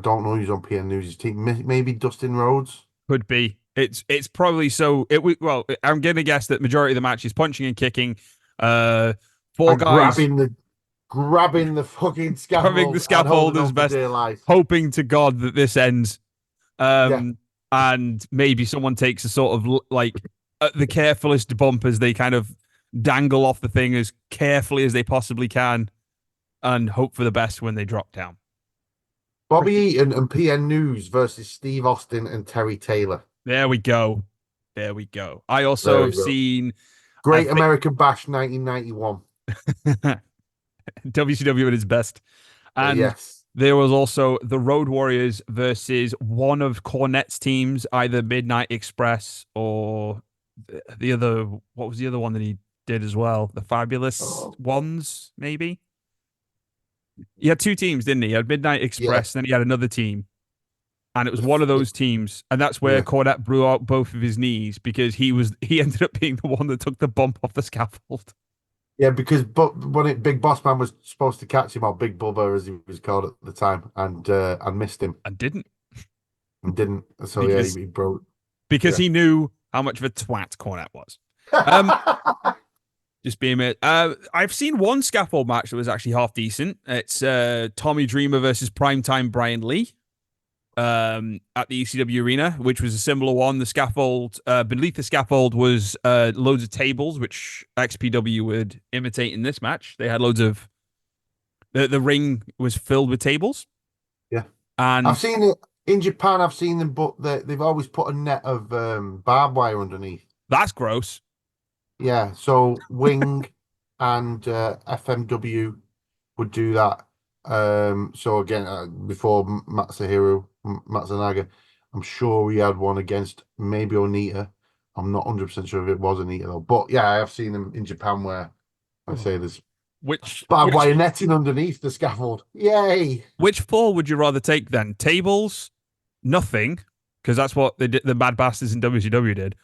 don't know who's on PN News' team. Maybe Dustin Rhodes. Could be. It's probably so. Well, I'm gonna guess that majority of the match is punching and kicking. Four And guys grabbing the fucking grabbing the scaffold and scaffold holding as on for best, dear life. hoping to God that this ends. Yeah. And maybe someone takes a sort of like the carefulest bump as they kind of dangle off the thing as carefully as they possibly can, and hope for the best when they drop down. Bobby Eaton and PN News versus Steve Austin and Terry Taylor. There we go. There we go. I There also we have go. seen Great American Bash 1991. WCW at its best. And Yes. there was also the Road Warriors versus one of Cornette's teams, either Midnight Express or the other. What was the other one that he did as well? The Fabulous Oh, Ones, maybe? He had two teams, didn't he? He had Midnight yeah. Express, then he had another team. and it was one of those teams, and that's where Yeah. Cornette blew out both of his knees because he ended up being the one that took the bump off the scaffold. Yeah, because Big Boss Man was supposed to catch him, or Big Bubba as he was called at the time, and missed him And didn't, and didn't. So yeah, because he broke. because Yeah. he knew how much of a twat Cornette was. Um, just being it. I've seen one scaffold match that was actually half decent. It's Tommy Dreamer versus Primetime Brian Lee. At the ECW arena, which was a similar one. The scaffold, beneath the scaffold was loads of tables, which XPW would imitate in this match. They had loads of the ring was filled with tables, Yeah, I've and seen it in Japan. I've seen them, but they've always put a net of barbed wire underneath. that's gross. Yeah, so Wing and FMW would do that. So again, before Matsunaga, I'm sure we had one against maybe Onita. I'm not 100% sure if it was Onita though. But yeah, I have seen them in Japan where I say there's Which barbed which wire netting underneath the scaffold. Yay! which fall would you rather take then? Tables, nothing, because that's what they did, the Mad Bastards in WCW did,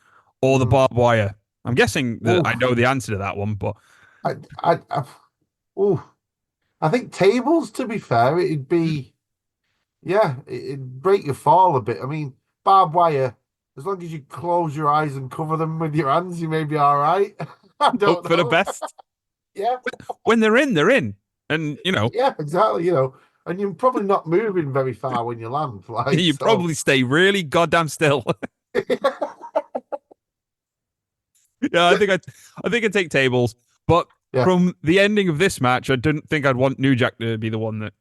or the Mm. barbed wire. I'm guessing that I Oh, know the answer to that one, but I oh, I think tables. To be fair, it'd be. Yeah, it'd break your fall a bit. I mean, barbed wire, as long as you close your eyes and cover them with your hands, you may be all right. I hope don't for the know. best. Yeah, When they're in, they're in, and yeah, exactly. And you're probably not moving very far when you land. Like, you so. probably stay really goddamn still. Yeah, I think I'd take tables, but Yeah. from the ending of this match, I didn't think I'd want New Jack to be the one that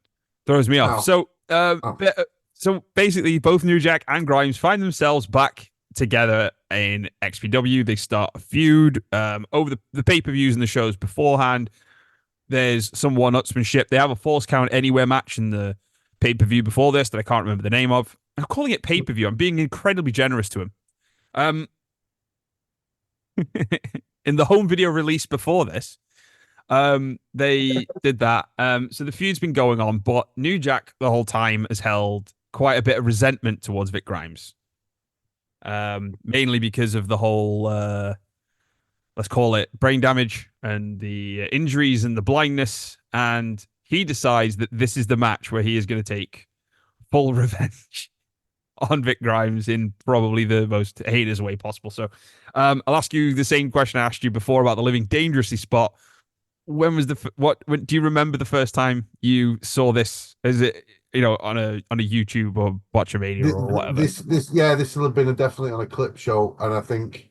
throws me off. Oh, oh, So basically, both New Jack and Grimes find themselves back together in XPW. They start a feud over the pay-per-views and the shows beforehand. There's some one-upsmanship. They have a Falls Count Anywhere match in the pay-per-view before this that I can't remember the name of. I'm calling it pay-per-view. I'm being incredibly generous to him. Um, in the home video release before this, they did that. So the feud's been going on, but New Jack the whole time has held quite a bit of resentment towards Vic Grimes. Mainly because of the whole let's call it brain damage and the injuries and the blindness. And he decides that this is the match where he is going to take full revenge on Vic Grimes in probably the most heinous way possible. So I'll ask you the same question I asked you before about the Living Dangerously spot. When was when do you remember the first time you saw this? Is it on a YouTube or Botchamania or whatever? this will have been definitely on a clip show, and I think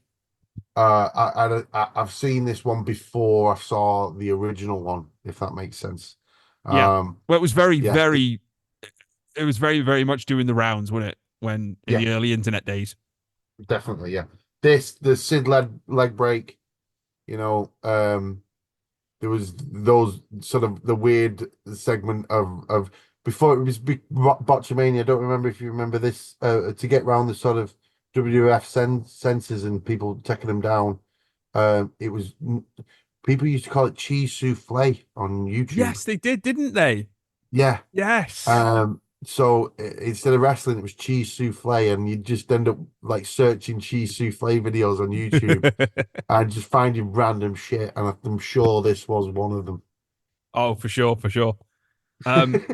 I've seen this one before I saw the original one, if that makes sense. Yeah. Well, it was very, Yeah, very, it was very, very much doing the rounds, wasn't it? When in yeah, the early internet days. definitely, yeah. The Sid leg break, you know, there was those sort of the weird segment of before it was big Botchamania. I don't remember if you remember this, to get around the sort of WWF censors and people taking them down. It was people used to call it cheese souffle on YouTube. Yes, they did, didn't they? Yeah. Yes. So instead of wrestling, it was cheese souffle, and you just end up like searching cheese souffle videos on YouTube and just finding random shit. And I'm sure this was one of them. Oh, for sure, for sure. Um,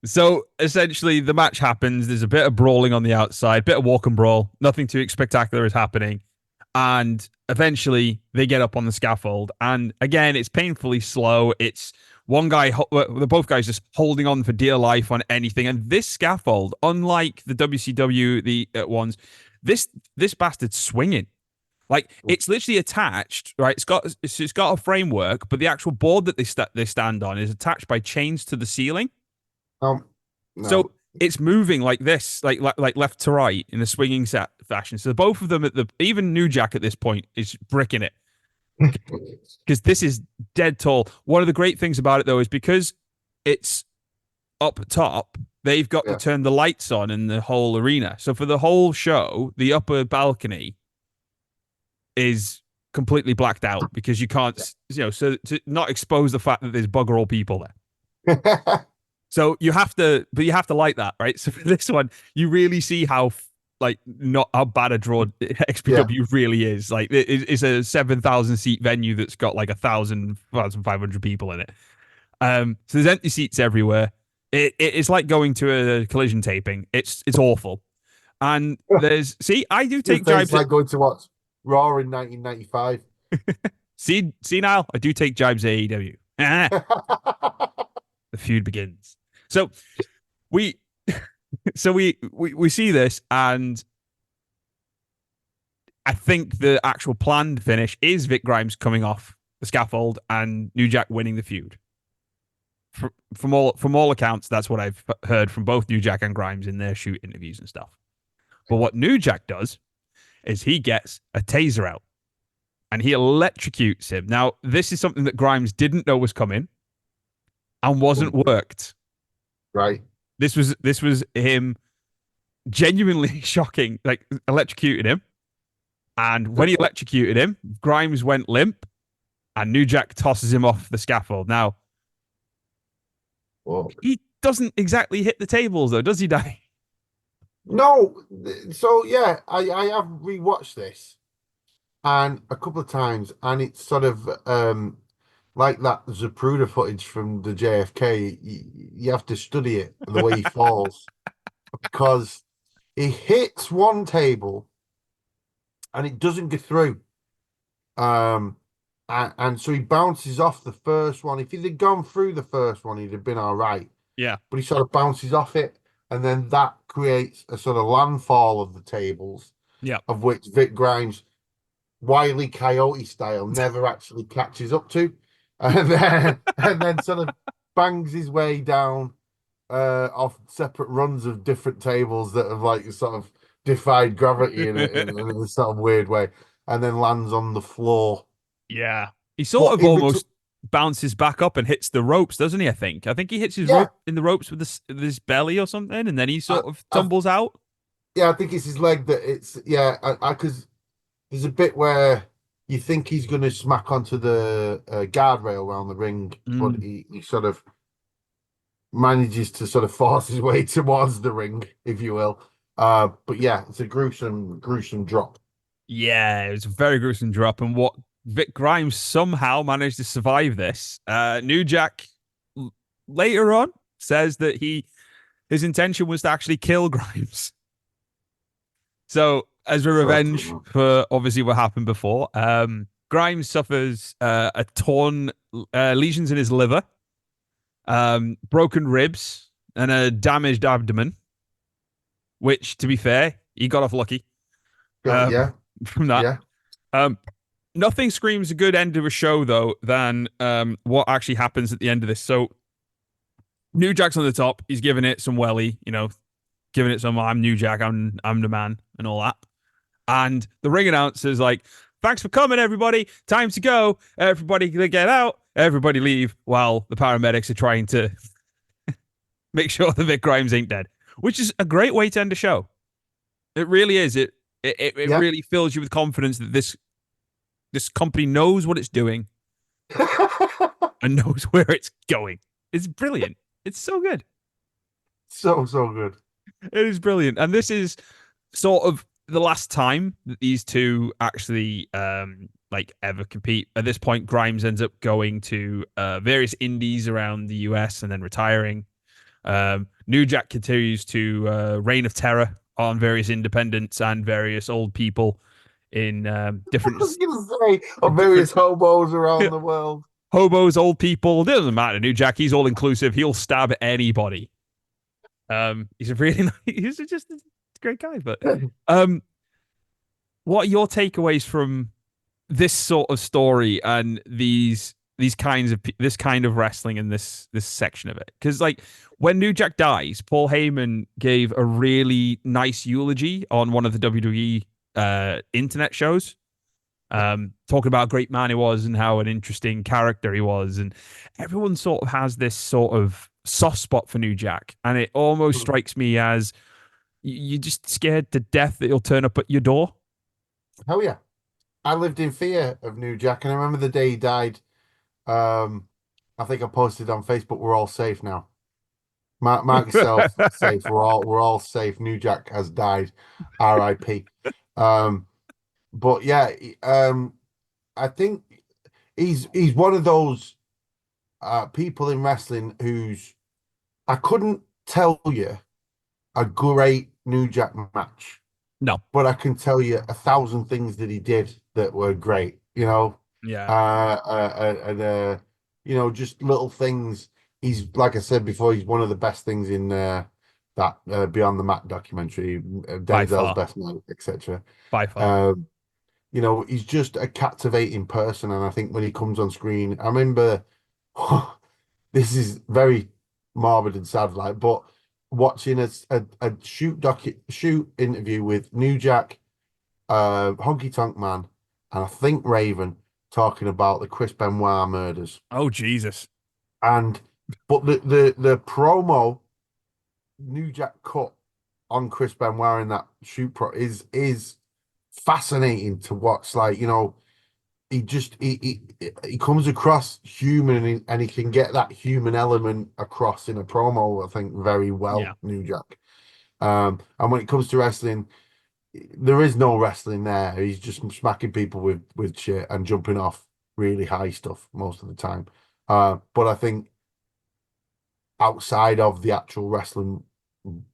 so essentially, the match happens. There's a bit of brawling on the outside, bit of walk and brawl. Nothing too spectacular is happening, and eventually they get up on the scaffold. And again, it's painfully slow. It's one guy, the both guys just holding on for dear life on anything. And this scaffold, unlike the WCW ones, this bastard's swinging. Like it's literally attached, right? It's got a framework, but the actual board that they stand on is attached by chains to the ceiling. No. So it's moving like this, like left to right in a swinging set fashion. So both of them even New Jack at this point is bricking it because this is dead tall. One of the great things about it though is because it's up top, they've got to turn the lights on in the whole arena. So for the whole show, the upper balcony is completely blacked out because you can't, so to not expose the fact that there's bugger all people there. So you have to like that, right? So for this one, you really see how like not how bad a draw Yeah. XPW really is. Like it's a 7,000 seat venue that's got like 1,500 people in it. So there's empty seats everywhere. It's like going to a collision taping. It's awful. And there's see, I do You take say it's jibes at like going to watch Raw in 1995. see now, I do take jibes at AEW. The feud begins. So we we see this, and I think the actual planned finish is Vic Grimes coming off the scaffold and New Jack winning the feud. From all accounts, that's what I've heard from both New Jack and Grimes in their shoot interviews and stuff. But what New Jack does is he gets a taser out and he electrocutes him. Now, this is something that Grimes didn't know was coming and wasn't worked. Right. This was him genuinely shocking, like electrocuting him. And when he electrocuted him, Grimes went limp and New Jack tosses him off the scaffold. Now, Whoa. he doesn't exactly hit the tables, though, does he, Danny? No, so yeah, I have rewatched this and a couple of times, and it's sort of like that Zapruder footage from the JFK. You have to study it the way he falls because he hits one table and it doesn't get through. And so he bounces off the first one. If he'd have gone through the first one, he'd have been all right. Yeah. But he sort of bounces off it, and then that creates a sort of landfall of the tables. Yeah. Of which Vic Grimes, Wile E. Coyote style, never actually catches up to, and then sort of bangs his way down off separate runs of different tables that have like sort of defied gravity in a sort of weird way, and then lands on the floor. Yeah. He sort of almost bounces back up and hits the ropes, doesn't he? I think he hits his rope in the ropes with his belly or something, and then he sort of tumbles out. Yeah, I think it's his leg that it's because there's a bit where you think he's going to smack onto the guardrail around the ring, but he sort of manages to sort of force his way towards the ring, if you will. But yeah, it's a gruesome drop. Yeah, it was a very gruesome drop, and what Vic Grimes somehow managed to survive this. New Jack later on says that his intention was to actually kill Grimes. So as a revenge for obviously what happened before, Grimes suffers a torn lesions in his liver, broken ribs, and a damaged abdomen. Which, to be fair, he got off lucky. From that. Yeah. Nothing screams a good end of a show though than what actually happens at the end of this. So New Jack's on the top. He's giving it some welly, giving it some I'm New Jack, I'm the man, and all that. And the ring announcer's like, "Thanks for coming, everybody. Time to go. Everybody get out. Everybody leave." While the paramedics are trying to make sure that Vic Grimes ain't dead, which is a great way to end a show. It really is. It really fills you with confidence that this company knows what it's doing and knows where it's going. It's brilliant. It's so good. So good. It is brilliant. And this is sort of the last time that these two actually ever compete. At this point, Grimes ends up going to various indies around the US and then retiring. New Jack continues to reign of terror on various independents and various old people in different. I was going to say, of various hobos around the world. Hobos, old people, it doesn't matter. New Jack, he's all inclusive. He'll stab anybody. He's a really he's just a great guy. But what are your takeaways from this sort of story and this kind of wrestling and this section of it? Because like when New Jack dies, Paul Heyman gave a really nice eulogy on one of the WWE internet shows, talking about how great man he was and how an interesting character he was, and everyone sort of has this sort of soft spot for New Jack, and it almost strikes me as you're just scared to death that he'll turn up at your door. Oh yeah, I lived in fear of New Jack, and I remember the day he died. I think I posted on Facebook, "We're all safe now." Mark yourself safe. We're all safe. New Jack has died. R.I.P. Um, but yeah, I think he's one of those people in wrestling who's I couldn't tell you a great New Jack match, No. but I can tell you 1,000 things that he did that were great. Yeah. And just little things. He's like I said before, he's one of the best things in that Beyond the Mat documentary, By Denzel's far. best man, etc. By far. Um, he's just a captivating person, and I think when he comes on screen, I remember this is very morbid and sad, like, but watching a shoot interview with New Jack, Honky Tonk Man, and I think Raven talking about the Chris Benoit murders, Oh, Jesus. and but the promo New Jack cut on Chris Benoit in that is fascinating to watch. Like, he comes across human, and he can get that human element across in a promo, I think, very Yeah. well, New Jack. And when it comes to wrestling, there is no wrestling there. He's just smacking people with shit and jumping off really high stuff most of the time. But I think outside of the actual wrestling,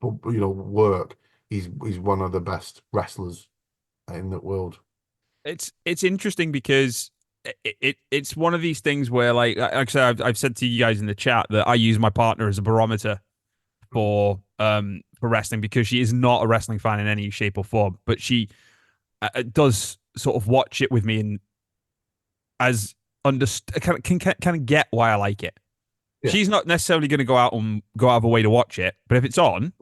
work, he's one of the best wrestlers in the world. It's interesting because it's one of these things where like I said, I've said to you guys in the chat that I use my partner as a barometer for wrestling because she is not a wrestling fan in any shape or form, but she does sort of watch it with me and as can get why I like it. Yeah. She's not necessarily going to go out of her way to watch it, but if it's on,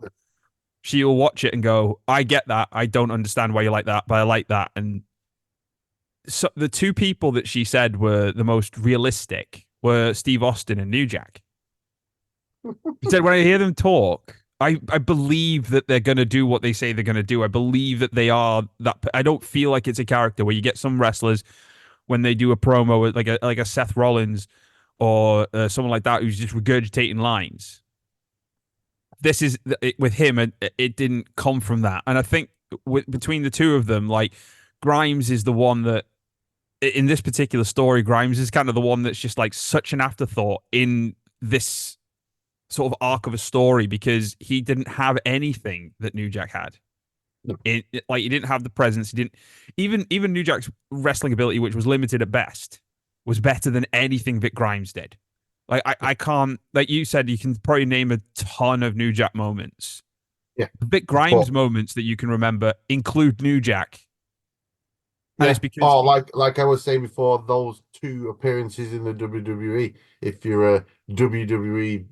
she'll watch it and go, "I get that. I don't understand why you like that, but I like that." And so the two people that she said were the most realistic were Steve Austin and New Jack. She said, when I hear them talk, I believe that they're going to do what they say they're going to do. I believe that they are that. I don't feel like it's a character where you get some wrestlers when they do a promo like a Seth Rollins or someone like that who's just regurgitating lines. This is with him, it didn't come from that. And I think between the two of them, like Grimes is the one that in this particular story, Grimes is kind of the one that's just like such an afterthought in this sort of arc of a story because he didn't have anything that New Jack had. No. Like he didn't have the presence. He didn't even New Jack's wrestling ability, which was limited at best, was better than anything Vic Grimes did. Like I can't, like you said, you can probably name a ton of New Jack moments. Yeah. The Vic Grimes moments that you can remember include New Jack. And it's because like I was saying before, those two appearances in the WWE. If you're a WWE,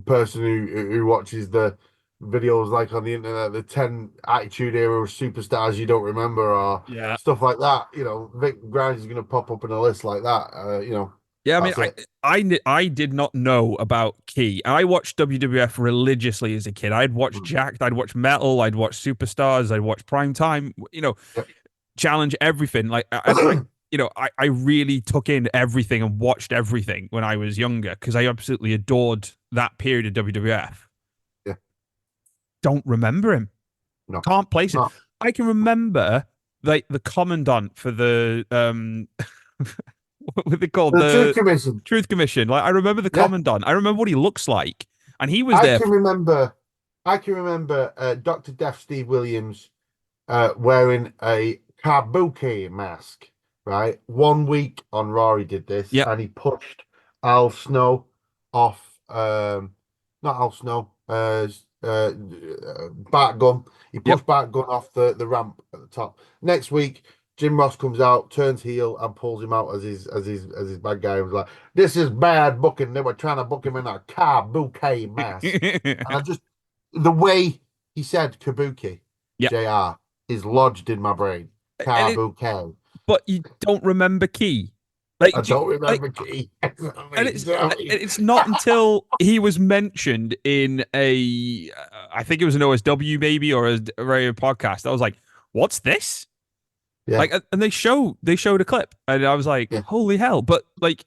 person who watches the videos like on the internet, the 10 Attitude Era superstars you don't remember or yeah. stuff like that, Vic Grimes is going to pop up in a list like that. Yeah, I mean, That's it. I did not know about Key. I watched WWF religiously as a kid. I'd watch Jacked, I'd watch Metal, I'd watch Superstars, I'd watch Prime Time, Yep. Challenge, everything. Like, I really took in everything and watched everything when I was younger because I absolutely adored that period of WWF. Yeah. Don't remember him. No. Can't place it. No. I can remember like the commandant for the what were they called? The Truth Commission. Truth Commission. Like I remember the Yeah. commandant. I remember what he looks like, and he was I there. can remember Dr. Death Steve Williams wearing a kabuki mask, right? 1 week on Raw he did this, Yeah. and he pushed Al Snow off, not Al Snow, Bart Gunn. He pushed Yep. Bart Gunn off the ramp at the top. Next week, Jim Ross comes out, turns heel, and pulls him out as his bad guy. He was like, "This is bad booking. They were trying to book him in a kabuki mask," and I just the way he said kabuki, Yeah. Jr. is lodged in my brain. Kabuki. But you don't remember Key. Like I don't remember like, Key. and it's not until he was mentioned in I think it was an OSW maybe or a radio podcast. I was like, "What's this?" Yeah. Like, and they showed a clip, and I was like, Yeah. "Holy hell!" But like,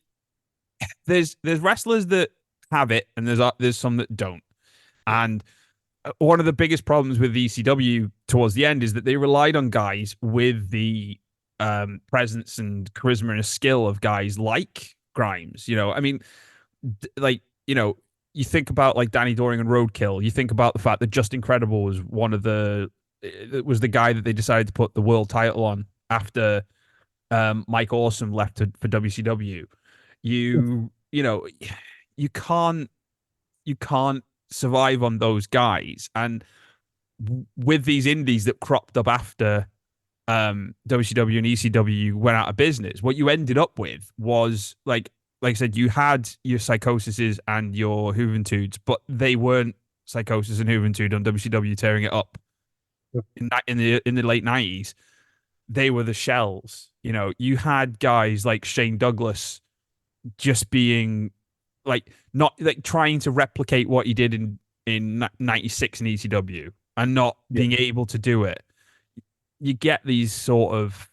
there's wrestlers that have it, and there's some that don't. And one of the biggest problems with ECW towards the end is that they relied on guys with the presence and charisma and a skill of guys like Grimes. I mean, like, you think about like Danny Doring and Roadkill. You think about the fact that Just Incredible was was the guy that they decided to put the world title on after Mike Awesome left for WCW. You know, you can't survive on those guys. And with these indies that cropped up after WCW and ECW went out of business, what you ended up with was like I said, you had your Psychosises and your Juventudes, but they weren't Psychosis and Juventude on WCW tearing it up in the late 90s. They were the shells. You had guys like Shane Douglas just being like not like trying to replicate what he did in 96 in ECW and not being able to do it. You get these sort of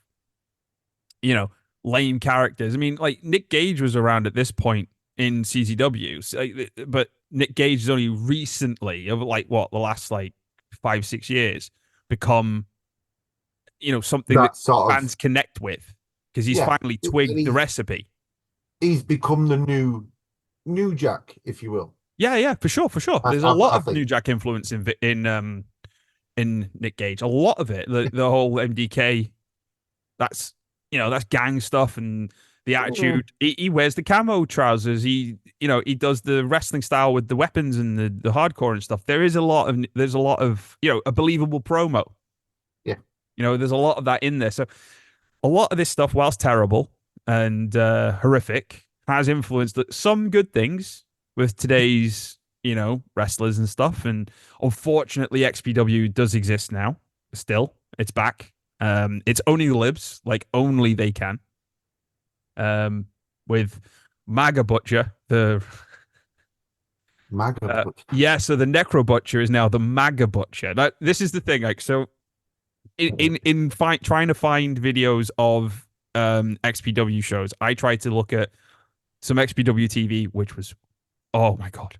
lame characters. I mean, like Nick Gage was around at this point in CZW, but Nick Gage has only recently, over like the last like 5-6 years, become something that fans connect with, because he's finally twigged the recipe. He's become the new Jack, if you will. Yeah, for sure. There's a lot of New Jack influence in Nick Gage. A lot of it, the whole MDK. That's gang stuff and the attitude. He wears the camo trousers. He does the wrestling style with the weapons and the hardcore and stuff. There's a lot of a believable promo. Yeah. There's a lot of that in there. So a lot of this stuff, whilst terrible and horrific, has influenced some good things with today's wrestlers and stuff. And unfortunately, XPW does exist now. Still, it's back. It's only the libs, like only they can. With MAGA Butcher, the MAGA Butcher. Yeah, so the Necro Butcher is now the MAGA Butcher. Now, this is the thing, like, so in trying to find videos of XPW shows, I tried to look at some XPW TV, which was, oh my god,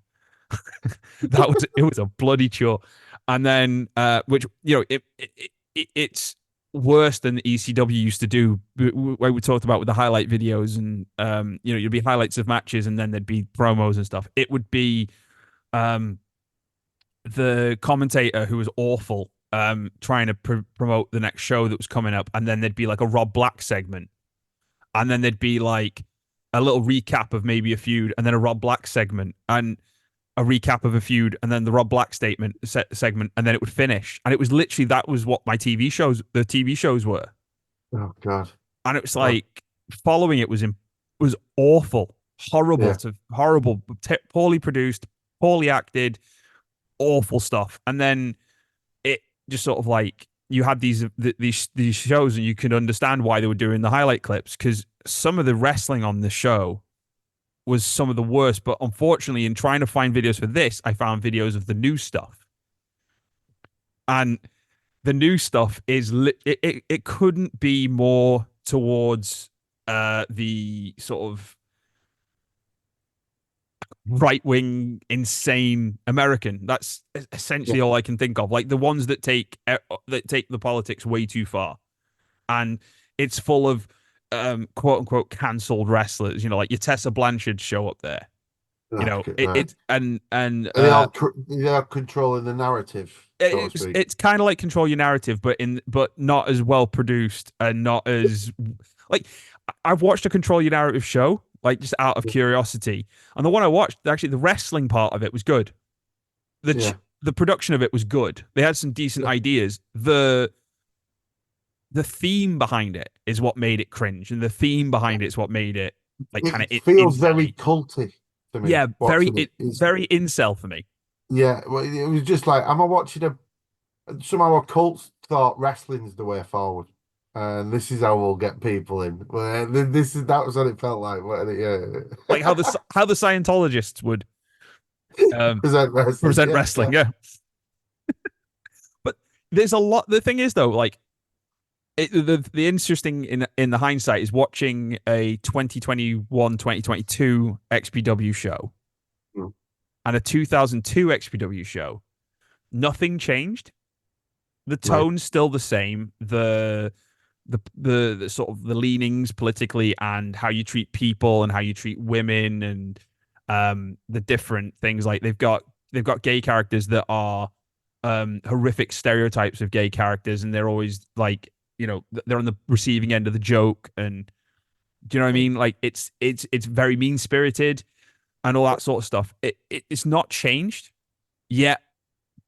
it was a bloody chore. And then which it's worse than ECW used to do, where we talked about with the highlight videos, and you'd be highlights of matches and then there'd be promos and stuff. It would be the commentator who was awful trying to promote the next show that was coming up, and then there'd be like a Rob Black segment, and then there'd be like a little recap of maybe a feud, and then a Rob Black segment, and a recap of a feud, and then the Rob Black segment, and then it would finish. And it was literally, that was what the TV shows were. Oh god! And it was like following it was awful, horrible, poorly produced, poorly acted, awful stuff. And then it just sort of like, you had these shows, and you could understand why they were doing the highlight clips, because some of the wrestling on the show was some of the worst. But unfortunately, in trying to find videos for this, I found videos of the new stuff. And the new stuff is it couldn't be more towards the sort of right-wing, insane American. That's essentially all I can think of. Like the ones that take the politics way too far. And it's full of quote unquote cancelled wrestlers, like your Tessa Blanchard show up there. It's and they are controlling the narrative. It's kind of like Control Your Narrative, but not as well produced, and not as like, I've watched a Control Your Narrative show, like just out of curiosity, and the one I watched, actually the wrestling part of it was good. The production of it was good. They had some decent ideas. The theme behind it is what made it cringe, and the theme behind it is what made it like kind of feels very culty to me. Yeah, very incel for me. Yeah, well, it was just like, am I watching somehow a cult thought wrestling's the way forward, and this is how we'll get people in. Well, that was what it felt like. Like how the Scientologists would present wrestling. Yeah. But there's a lot. The thing is, though, like, the interesting in the hindsight is watching a 2021-2022 XPW show, and a 2002 XPW show, nothing changed. The Right. tone's still the same. The sort of the leanings politically and how you treat people and how you treat women and the different things, like they've got gay characters that are horrific stereotypes of gay characters, and they're always like, they're on the receiving end of the joke. And do you know what I mean? Like it's very mean spirited and all that sort of stuff. It's not changed yet.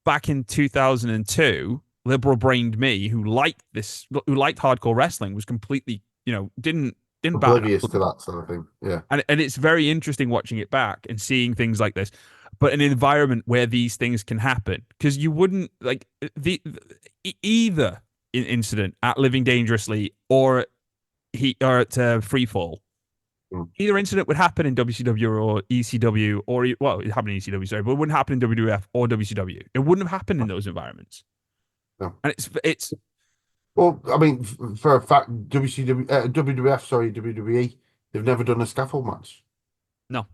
Back in 2002, liberal brained me, who liked hardcore wrestling, was completely, didn't bat an Oblivious to eyelid. that sort of thing. Yeah. And it's very interesting watching it back and seeing things like this, but an environment where these things can happen, because you wouldn't like either incident at Living Dangerously or at Freefall. Mm. Either incident would happen in WCW or ECW, or well, it happened in ECW, sorry, but it wouldn't happen in WWF or WCW. It wouldn't have happened in those environments. No. And it's Well, I mean, for a fact, WWF, sorry, WWE, they've never done a scaffold match. no,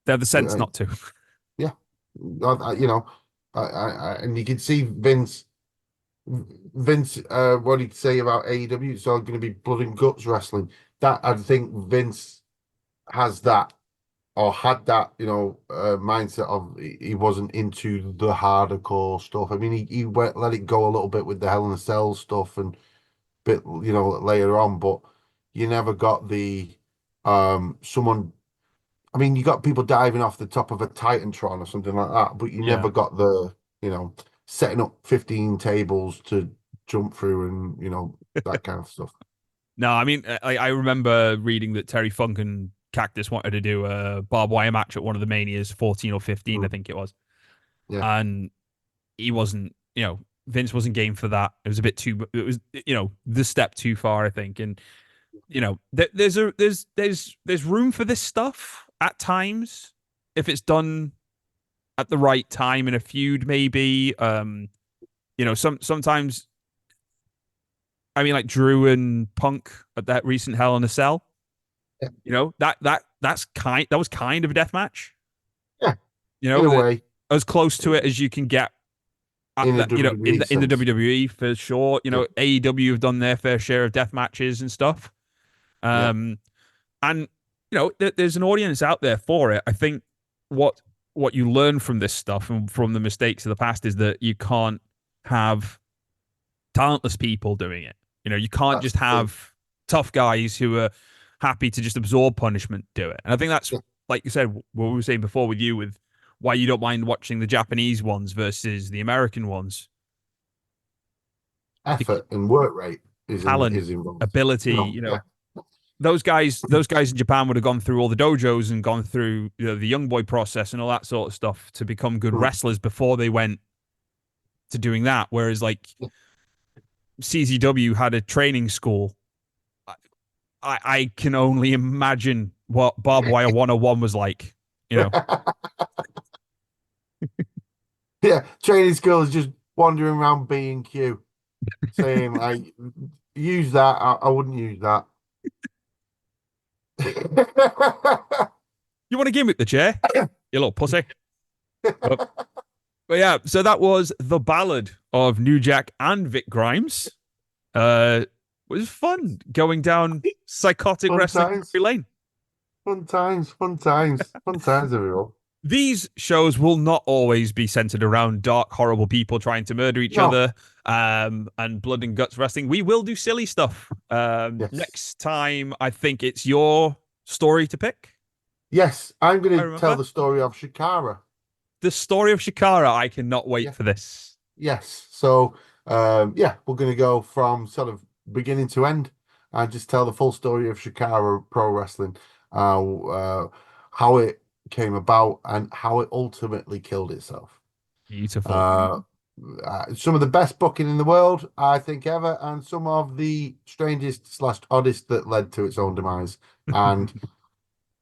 they have the sense Uh, not to. yeah, you know, and you can see Vince, what he'd say about AEW. It's all going to be blood and guts wrestling. That I think Vince has that, or had that, mindset of he wasn't into the hardcore stuff. I mean, he let it go a little bit with the Hell in a Cell stuff and bit, later on, but you never got the someone. I mean, you got people diving off the top of a Titantron or something like that, but you never Yeah. got the, setting up 15 tables to jump through and, that kind of stuff. No, I mean, I remember reading that Terry Funk and Cactus wanted to do a barbed wire match at one of the Manias, 14 or 15, I Mm, think it was. yeah. And he wasn't, Vince wasn't game for that. It was a bit too, it was, the step too far, I think. And, there's room for this stuff at times if it's done at the right time in a feud, maybe. Sometimes, I mean, like Drew and Punk at that recent Hell in a Cell. Yeah. That was kind of a death match. Yeah. In a way, As close to it as you can get at in a that, WWE in the sense. WWE for sure. Yeah. AEW have done their fair share of death matches and stuff. Yeah. And there's an audience out there for it. I think what you learn from this stuff and from the mistakes of the past is that you can't have talentless people doing it. You can't That's just the thing. have tough guys who are happy to just absorb punishment do it. And I think that's, Yeah. like you said, what we were saying before with you, with why you don't mind watching the Japanese ones versus the American ones. Effort and work rate Talent, is involved. ability, Yeah. those guys in Japan would have gone through all the dojos and gone through the young boy process and all that sort of stuff to become good Mm. wrestlers before they went to doing that. Whereas like CZW had a training school. I can only imagine what Barbed Wire 101 was like, Yeah, training school is just wandering around B&Q saying like, use that. I wouldn't use that. You want to gimmick the chair? You little pussy. But, but yeah, so that was the Ballad of New Jack and Vic Grimes. It was fun going down psychotic Fun wrestling times, lane. fun times, fun times, fun times, everyone. These shows will not always be centered around dark, horrible people trying to murder each No, other, and blood and guts wrestling. We will do silly stuff. yes, Next time, I think it's your story to pick. yes. I'm I going to tell remember the story of Shikara. the story of Shikara. I cannot wait Yeah, for this. yes. So, yeah, we're going to go from sort of beginning to end and just tell the full story of Shikara Pro Wrestling, how it came about and how it ultimately killed itself. Beautiful. Uh, some of the best booking in the world, I think, ever, and some of the strangest slash oddest that led to its own demise. And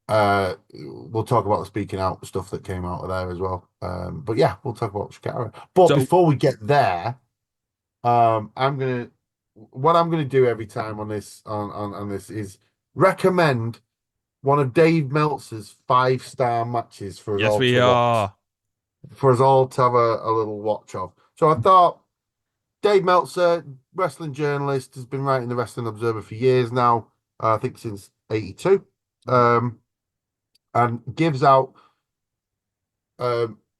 we'll talk about the speaking out stuff that came out of there as well. But yeah, we'll talk about Shikara. But So before we get there, what I'm gonna do every time on this on this is recommend one of Dave Meltzer's 5-star matches for us yes, all we to watch. are. for us all to have a little watch of. So I thought Dave Meltzer, wrestling journalist, has been writing the Wrestling Observer for years now. I think since '82, and gives out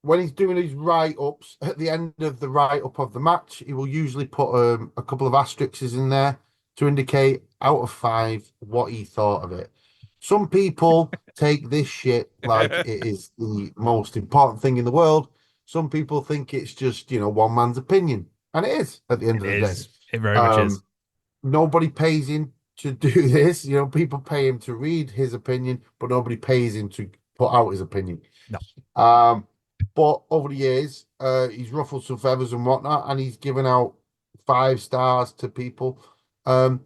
when he's doing his write-ups at the end of the write-up of the match, he will usually put a couple of asterisks in there to indicate out of 5 what he thought of it. Some people take this shit like it is the most important thing in the world. Some people think it's just, one man's opinion. And it is at the end It of the day. is. It very much is. Um, Nobody pays him to do this. People pay him to read his opinion, but nobody pays him to put out his opinion. No. But over the years, he's ruffled some feathers and whatnot, and he's given out 5 stars to people. A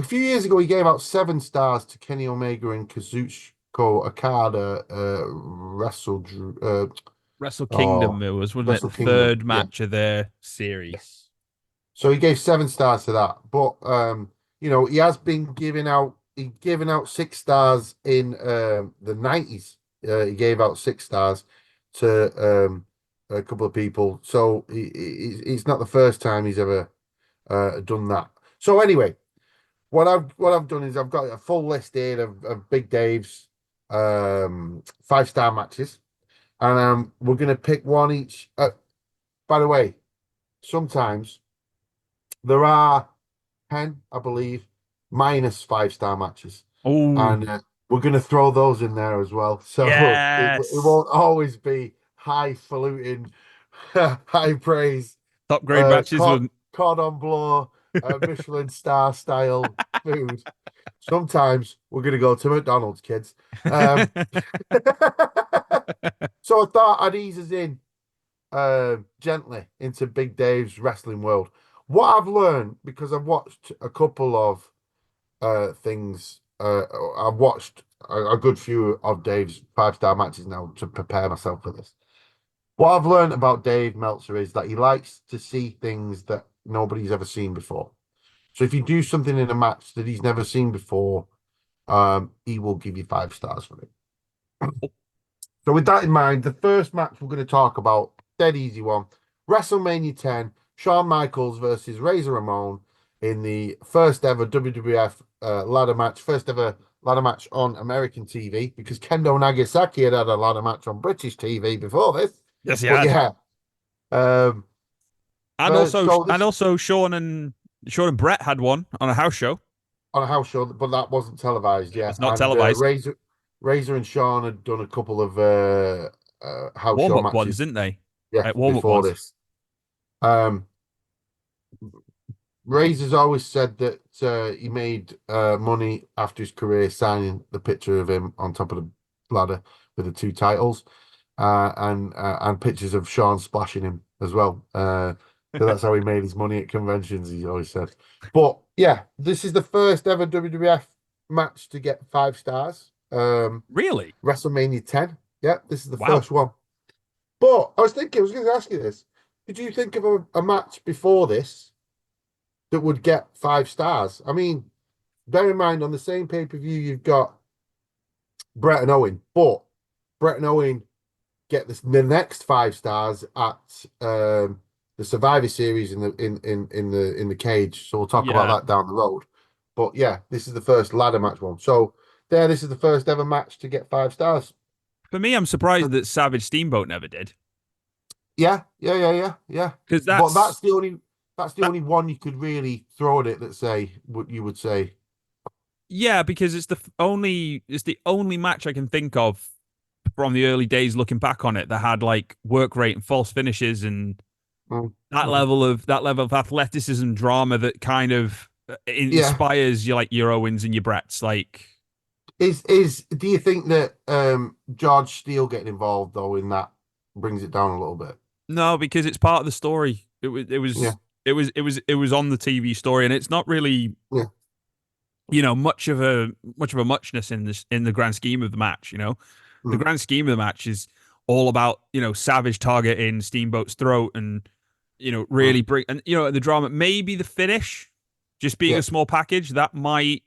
few years ago, he gave out 7 stars to Kenny Omega and Kazuchika Okada. Wrestle Oh, Kingdom, it was, wasn't it? Wrestle The Kingdom. third Yeah. match of their series. So he gave 7 stars to that. But he has been given out 6 stars in the 90s. He gave out 6 stars to a couple of people. So it's not the first time he's ever done that. So anyway, what I've done is I've got a full list here of Big Dave's 5-star matches, and we're gonna pick one each. By the way, sometimes there are 10, I believe, minus 5-star matches, Oh, and we're gonna throw those in there as well. So it yes. won't always be highfalutin, high praise, Top grade matches cod, were. cordon bleu, Michelin star style food. Sometimes we're gonna go to McDonald's, kids. Um, so I thought I'd ease us in gently into Big Dave's wrestling world. What I've learned, because I've watched a couple of things, I've watched a good few of Dave's 5-star matches now to prepare myself for this. What I've learned about Dave Meltzer is that he likes to see things that nobody's ever seen before. So if you do something in a match that he's never seen before, he will give you 5 stars for it. So with that in mind, the first match we're going to talk about, dead easy one, WrestleMania 10, Shawn Michaels versus Razor Ramon in the first ever WWF ladder match, first ever ladder match on American TV, because Kendo Nagasaki had a ladder match on British TV before this. Yes, he But had. yeah, um, And also, so and this also, Sean and Brett had one on a house show. on a house show, but that wasn't televised It yet. was not And televised. Razor and Shawn had done a couple of house Warm show up ones, matches, didn't they? yeah, Like warm up before ones. this. Um, Razor's always said that he made money after his career signing the picture of him on top of the ladder with the 2 titles, and pictures of Shawn splashing him as well. So that's how he made his money at conventions, he always said. But yeah, this is the first ever WWF match to get 5 stars. Really? WrestleMania 10. Yeah, this is the Wow. first one. But I was going to ask you this. Did you think of a match before this that would get 5 stars? I mean, bear in mind on the same pay-per-view you've got Brett and Owen, but Brett and Owen get the next 5 stars at the Survivor Series in the cage. So we'll talk about Yeah. that down the road. But yeah, this is the first ladder match one. So this is the first ever match to get 5 stars. For me, I'm surprised that Savage Steamboat never did. Yeah. Because But that's the only one you could really throw at it that say what you would say. yeah, because it's the only match I can think of from the early days looking back on it that had like work rate and false finishes and that Mhm. level of athleticism drama that kind of Yeah. inspires your Owens and your Bretts. Like, Do you think that George Steele getting involved though in that brings it down a little bit? no, because it's part of the story. It was it Yeah, was it was on the TV story, and it's not really yeah, much of a muchness in the grand scheme of the match. The mm, grand scheme of the match is all about Savage targeting Steamboat's throat and mm, really bring and the drama. Maybe the finish just being yeah. a small package that might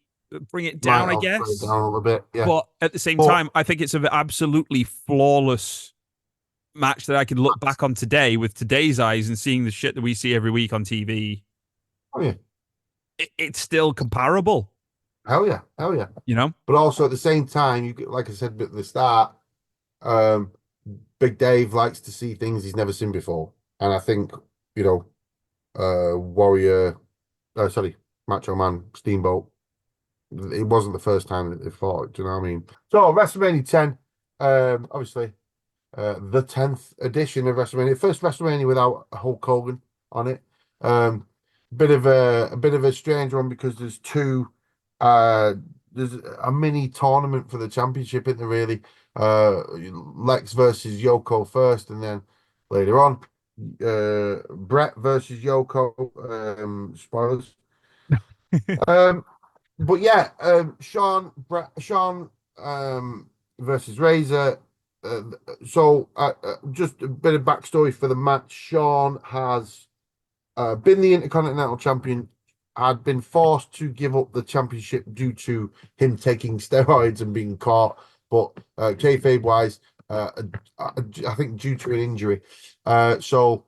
bring it Might down, I help bring it guess. down a little bit. Yeah, But at the same but time, I think it's an absolutely flawless match that I could look back on today with today's eyes and seeing the shit that we see every week on TV. Oh yeah, It's still comparable, hell yeah, hell yeah. you know? But also at the same time, like I said at the start, um, Big Dave likes to see things he's never seen before, and I think you know, Warrior, sorry, Macho Man, Steamboat. It wasn't the first time that they fought. Do you know what I mean? So WrestleMania 10, obviously, the 10th edition of WrestleMania, first WrestleMania without Hulk Hogan on it. Um, bit of a strange one because there's a mini tournament for the championship, isn't there, really? Lex versus Yoko first, and then later on, Brett versus Yoko. Spoilers. Um, but yeah, Sean versus Razor. Just a bit of backstory for the match. Sean has been the Intercontinental Champion, had been forced to give up the championship due to him taking steroids and being caught, but kayfabe wise, I think due to an injury. So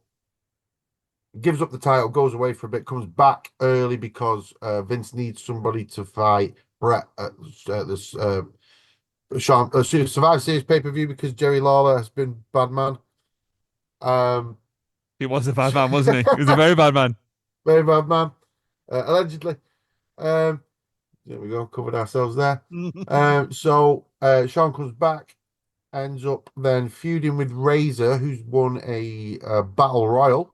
gives up the title, goes away for a bit, comes back early because Vince needs somebody to fight Brett at this Survivor Series pay-per-view because Jerry Lawler has been bad man. He was a bad man, wasn't he? He was a very bad man. Very bad man, allegedly. There we go, covered ourselves there. So Sean comes back, ends up then feuding with Razor, who's won a battle royal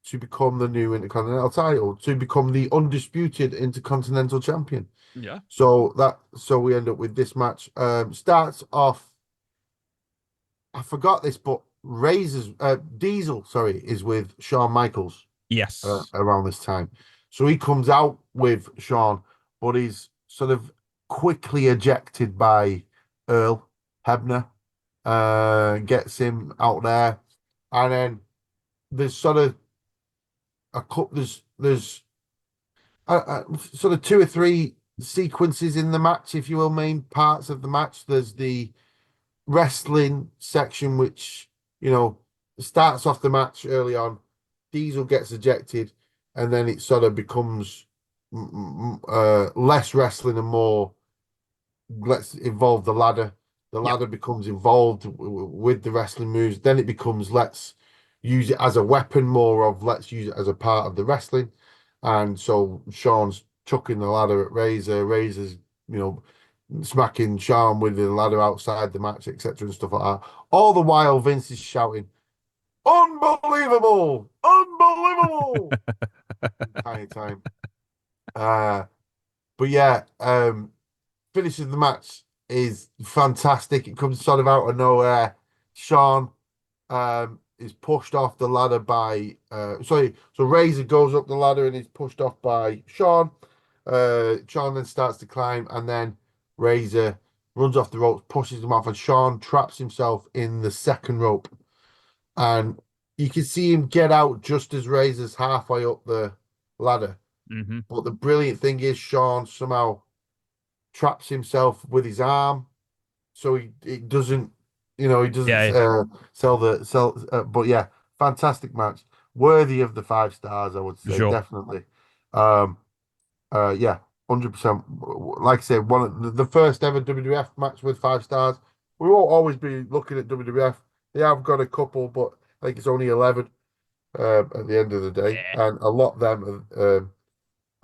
to become the new Intercontinental title, to become the undisputed Intercontinental Champion. Yeah. So we end up with this match. Starts off. I forgot this, but Diesel, sorry, is with Shawn Michaels. Yes. Around this time, so he comes out with Shawn, but he's sort of quickly ejected by Earl Hebner. Gets him out there, and then there's sort of there's sort of two or three sequences in the match, if you will, main parts of the match. There's the wrestling section, which, starts off the match early on. Diesel gets ejected, and then it sort of becomes less wrestling and more, let's involve the ladder. The ladder becomes involved with the wrestling moves. Then it becomes, let's use it as a weapon, more of let's use it as a part of the wrestling. And so Sean's chucking the ladder at Razor. Razor's, smacking Sean with the ladder outside the match, etc. and stuff like that. All the while, Vince is shouting, "Unbelievable! Unbelievable!" Entire time. But yeah, finishes the match is fantastic. It comes sort of out of nowhere. Sean is pushed off the ladder by so Razor goes up the ladder and is pushed off by Sean. Sean then starts to climb, and then Razor runs off the ropes, pushes him off, and Sean traps himself in the second rope. And you can see him get out just as Razor's halfway up the ladder. Mm-hmm. But the brilliant thing is Sean somehow traps himself with his arm, so he doesn't, sell. But yeah, fantastic match, worthy of the 5 stars, I would say, definitely. Yeah, 100%. Like I said, one of the first ever WWF match with 5 stars. We won't always be looking at WWF. They have got a couple, but I think it's only 11 at the end of the day, and a lot of them have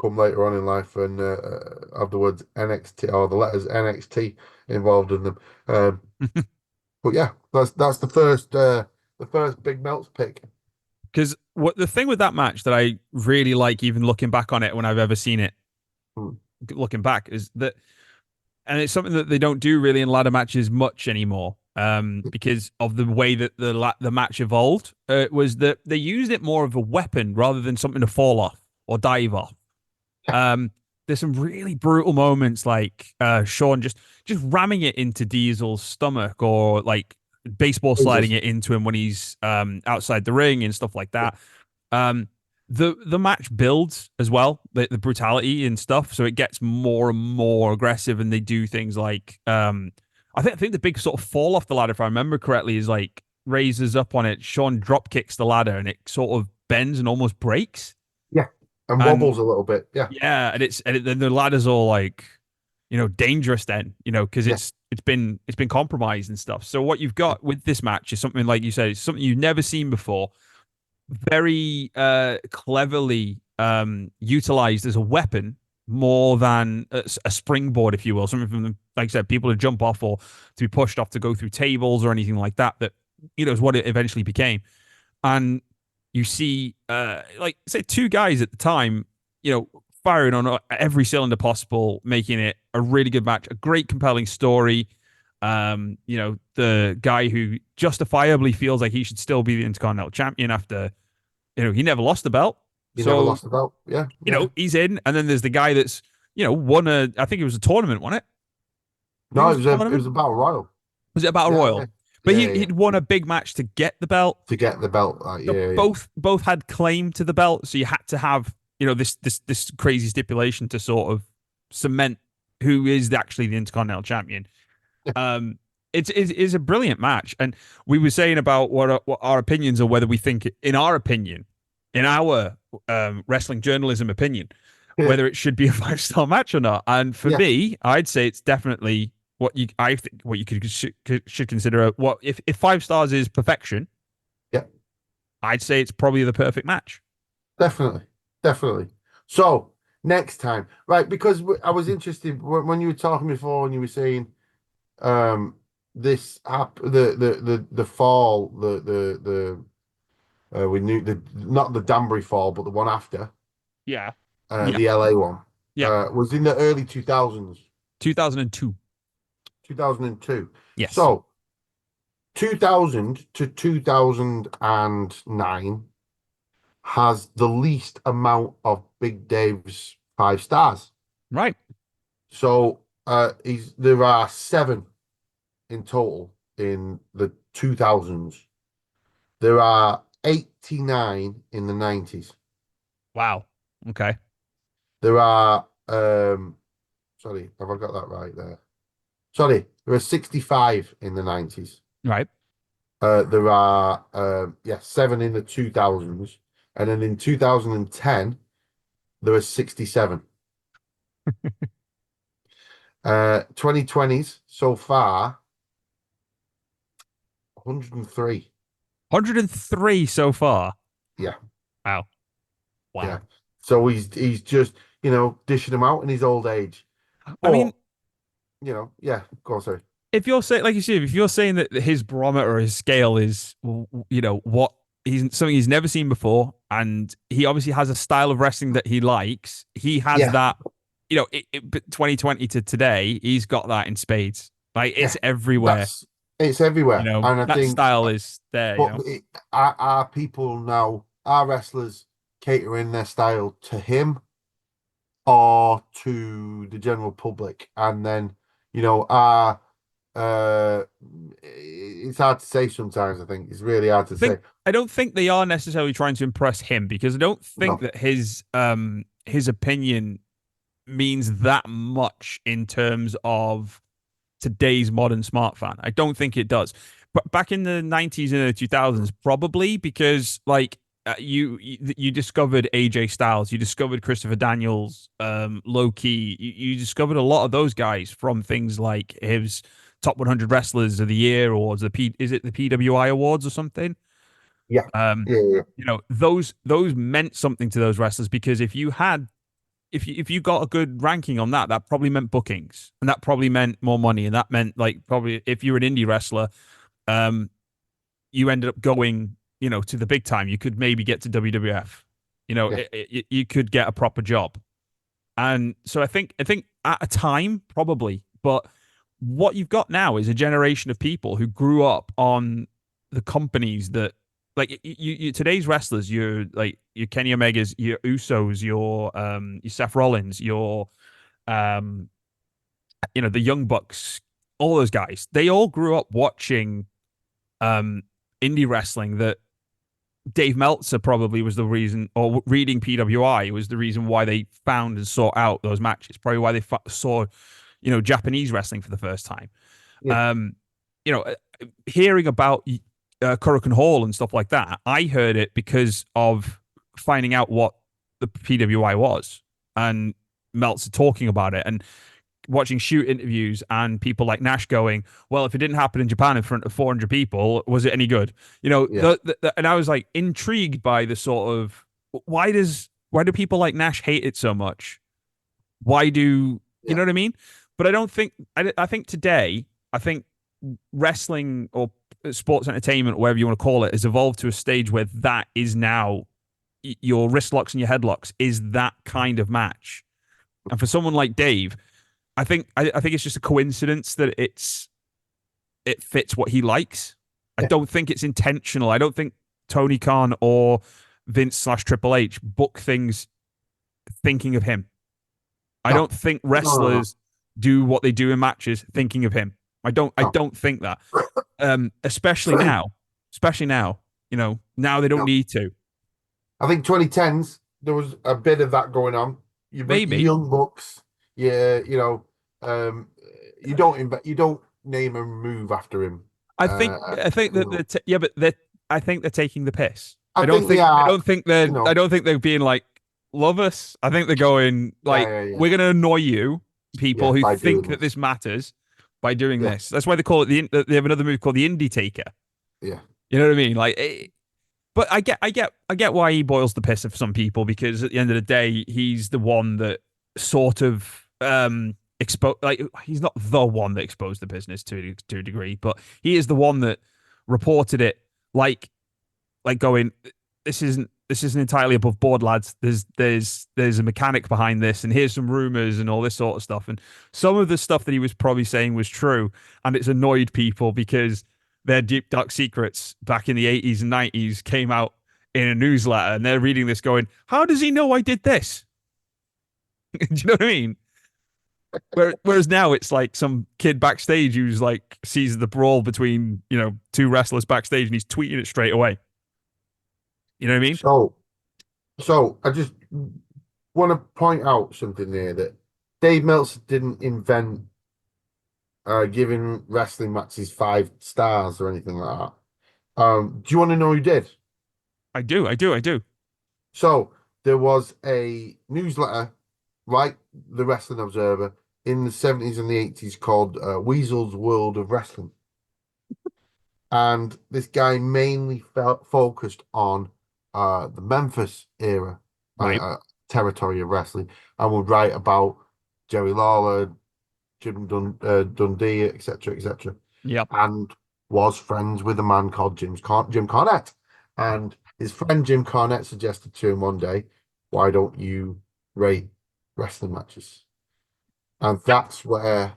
come later on in life and have the words NXT or the letters NXT involved in them. But yeah, that's the first Big Melts pick. Because what the thing with that match that I really like, even looking back on it when I've ever seen it, looking back, is that, and it's something that they don't do really in ladder matches much anymore, because of the way that the match evolved, was that they used it more of a weapon rather than something to fall off or dive off. There's some really brutal moments, like Sean just ramming it into Diesel's stomach, or like baseball sliding it into him when he's outside the ring and stuff like that. The match builds as well, the brutality and stuff, so it gets more and more aggressive, and they do things like I think the big sort of fall off the ladder, if I remember correctly, is like raises up on it, Sean drop kicks the ladder, and it sort of bends and almost breaks. Yeah, and And wobbles a little bit. Yeah, yeah, then the ladder's all like, dangerous then, because yeah, it's been compromised and stuff. So what you've got with this match is something like you said, it's something you've never seen before, very cleverly utilized as a weapon more than a springboard, if you will. Something from, like I said, people to jump off or to be pushed off to go through tables or anything like that. That is what it eventually became. And you see, like say, two guys at the time, firing on every cylinder possible, making it a really good match, a great, compelling story. The guy who justifiably feels like he should still be the Intercontinental Champion after, he never lost the belt. you never So, lost the belt. Yeah, yeah. he's in. And then there's the guy that's, won I think it was a tournament, wasn't it? I think No, was a it was a battle royal. Was it a battle Yeah, royal? yeah, But yeah, yeah. he'd won a big match to get the belt. To get the belt, So yeah, yeah, both had claim to the belt, so you had to have this crazy stipulation to sort of cement who is actually the Intercontinental Champion. Um, it's a brilliant match, and we were saying about what our opinions are, whether we think, in our opinion, in our wrestling journalism opinion, yeah. whether it should be a 5-star match or not. And for Yeah. me, I'd say it's definitely I think what you should consider. What if 5 stars is perfection? Yeah. I'd say it's probably the perfect match. Definitely, definitely. So next time, right? Because I was interested when you were talking before, and you were saying, this app, the fall, we knew the not the Danbury fall, but the one after, Yeah. the LA one, Yeah. was in the early 2000s, 2002. 2002. Yes. So 2000 to 2009 has the least amount of Big Dave's 5 stars. Right. So there are 7 in total in the 2000s. There are 89 in the 90s. Wow. Okay. There are sorry, have I got that right there? Sorry, there are 65 in the 90s. Right. There are 7 in the 2000s, and then in 2010 there are 67. 2020s so far 103. 103 so far. Yeah. Wow. Wow. Yeah. So he's just, dishing them out in his old age. I mean, yeah, go on, sorry. if you're saying, like you said, if you're saying that his barometer or his scale is, what something he's never seen before, and he obviously has a style of wrestling that he likes, he has that, 2020 to today, he's got that in spades. Like, it's everywhere. It's everywhere. And I that think style is there. But are people now, are wrestlers catering their style to him or to the general public? And then, it's hard to say sometimes. I think it's really hard to say. I don't think they are necessarily trying to impress him, because I don't think that his opinion means that much in terms of today's modern smart fan. I don't think it does. But back in the 90s and the 2000s, probably, because you discovered AJ Styles, you discovered Christopher Daniels, Low Key, you discovered a lot of those guys from things like his top 100 wrestlers of the year, or is it the PWI awards or something? Yeah. Those meant something to those wrestlers, because if you got a good ranking on that probably meant bookings, and that probably meant more money, and that meant, like, probably if you're an indie wrestler, you ended up going, to the big time. You could maybe get to WWF. You could get a proper job. And so I think at a time, probably, but what you've got now is a generation of people who grew up on the companies that, like, you today's wrestlers, your Kenny Omegas, your Usos, your Seth Rollins, your the Young Bucks, all those guys, they all grew up watching indie wrestling that Dave Meltzer probably was the reason, or reading PWI was the reason why they found and sought out those matches. Probably why they saw, Japanese wrestling for the first time. Yeah. Hearing about Hurricane Hall and stuff like that. I heard it because of finding out what the PWI was and Meltzer talking about it and watching shoot interviews and people like Nash going, well, if it didn't happen in Japan in front of 400 people, was it any good? You know, Yeah. and I was like intrigued by the sort of why do people like Nash hate it so much? Why do you Yeah. know what I mean? But I don't think I think today I think wrestling or sports entertainment, whatever you want to call it, has evolved to a stage where that is now your wrist locks and your headlocks is that kind of match. And for someone like Dave, I think it's just a coincidence that it fits what he likes. I Yeah. don't think it's intentional. I don't think Tony Khan or Vince / Triple H book things thinking of him. I No. don't think No. wrestlers do what they do in matches thinking of him. I No. don't think that. Especially now. Especially now. You know, now they don't No. need to. I think 2010s there was a bit of that going on. You bring your Maybe. young bucks, yeah, um, you don't name a move after him. I think You that know, yeah, but I think they're taking the piss. I think they I are, don't think you I know, don't think they're being like love us. I think they're going yeah, like yeah, yeah, we're going to annoy you yeah, people who by think doing that this, this matters by doing yeah, this. That's why they call it they have another move called the Indie Taker. yeah, You know what I mean? Like but I get why he boils the piss of some people because at the end of the day, he's the one that sort of exposed. Like he's not the one that exposed the business to a degree, but he is the one that reported it. Like going, this isn't entirely above board, lads. There's a mechanic behind this, and here's some rumors and all this sort of stuff. And some of the stuff that he was probably saying was true, and it's annoyed people because their deep dark secrets back in the 80s and 90s came out in a newsletter, and they're reading this going, "How does he know I did this?" Do you know what I mean? Whereas now it's like some kid backstage who's like sees the brawl between two wrestlers backstage, and he's tweeting it straight away. You know what I mean? So, so I just want to point out something there that Dave Meltzer didn't invent giving wrestling matches 5 stars or anything like that. Do you want to know who did? I do. So there was a newsletter, right? The Wrestling Observer in the 70s and the 80s called Weasel's World of Wrestling. And this guy mainly focused on the Memphis era Right. territory of wrestling and would write about Jerry Lawler, Dundee, etc., etc., Yep. and was friends with a man called Jim Cornette. And his friend Jim Cornette suggested to him one day, why don't you rate wrestling matches? And that's where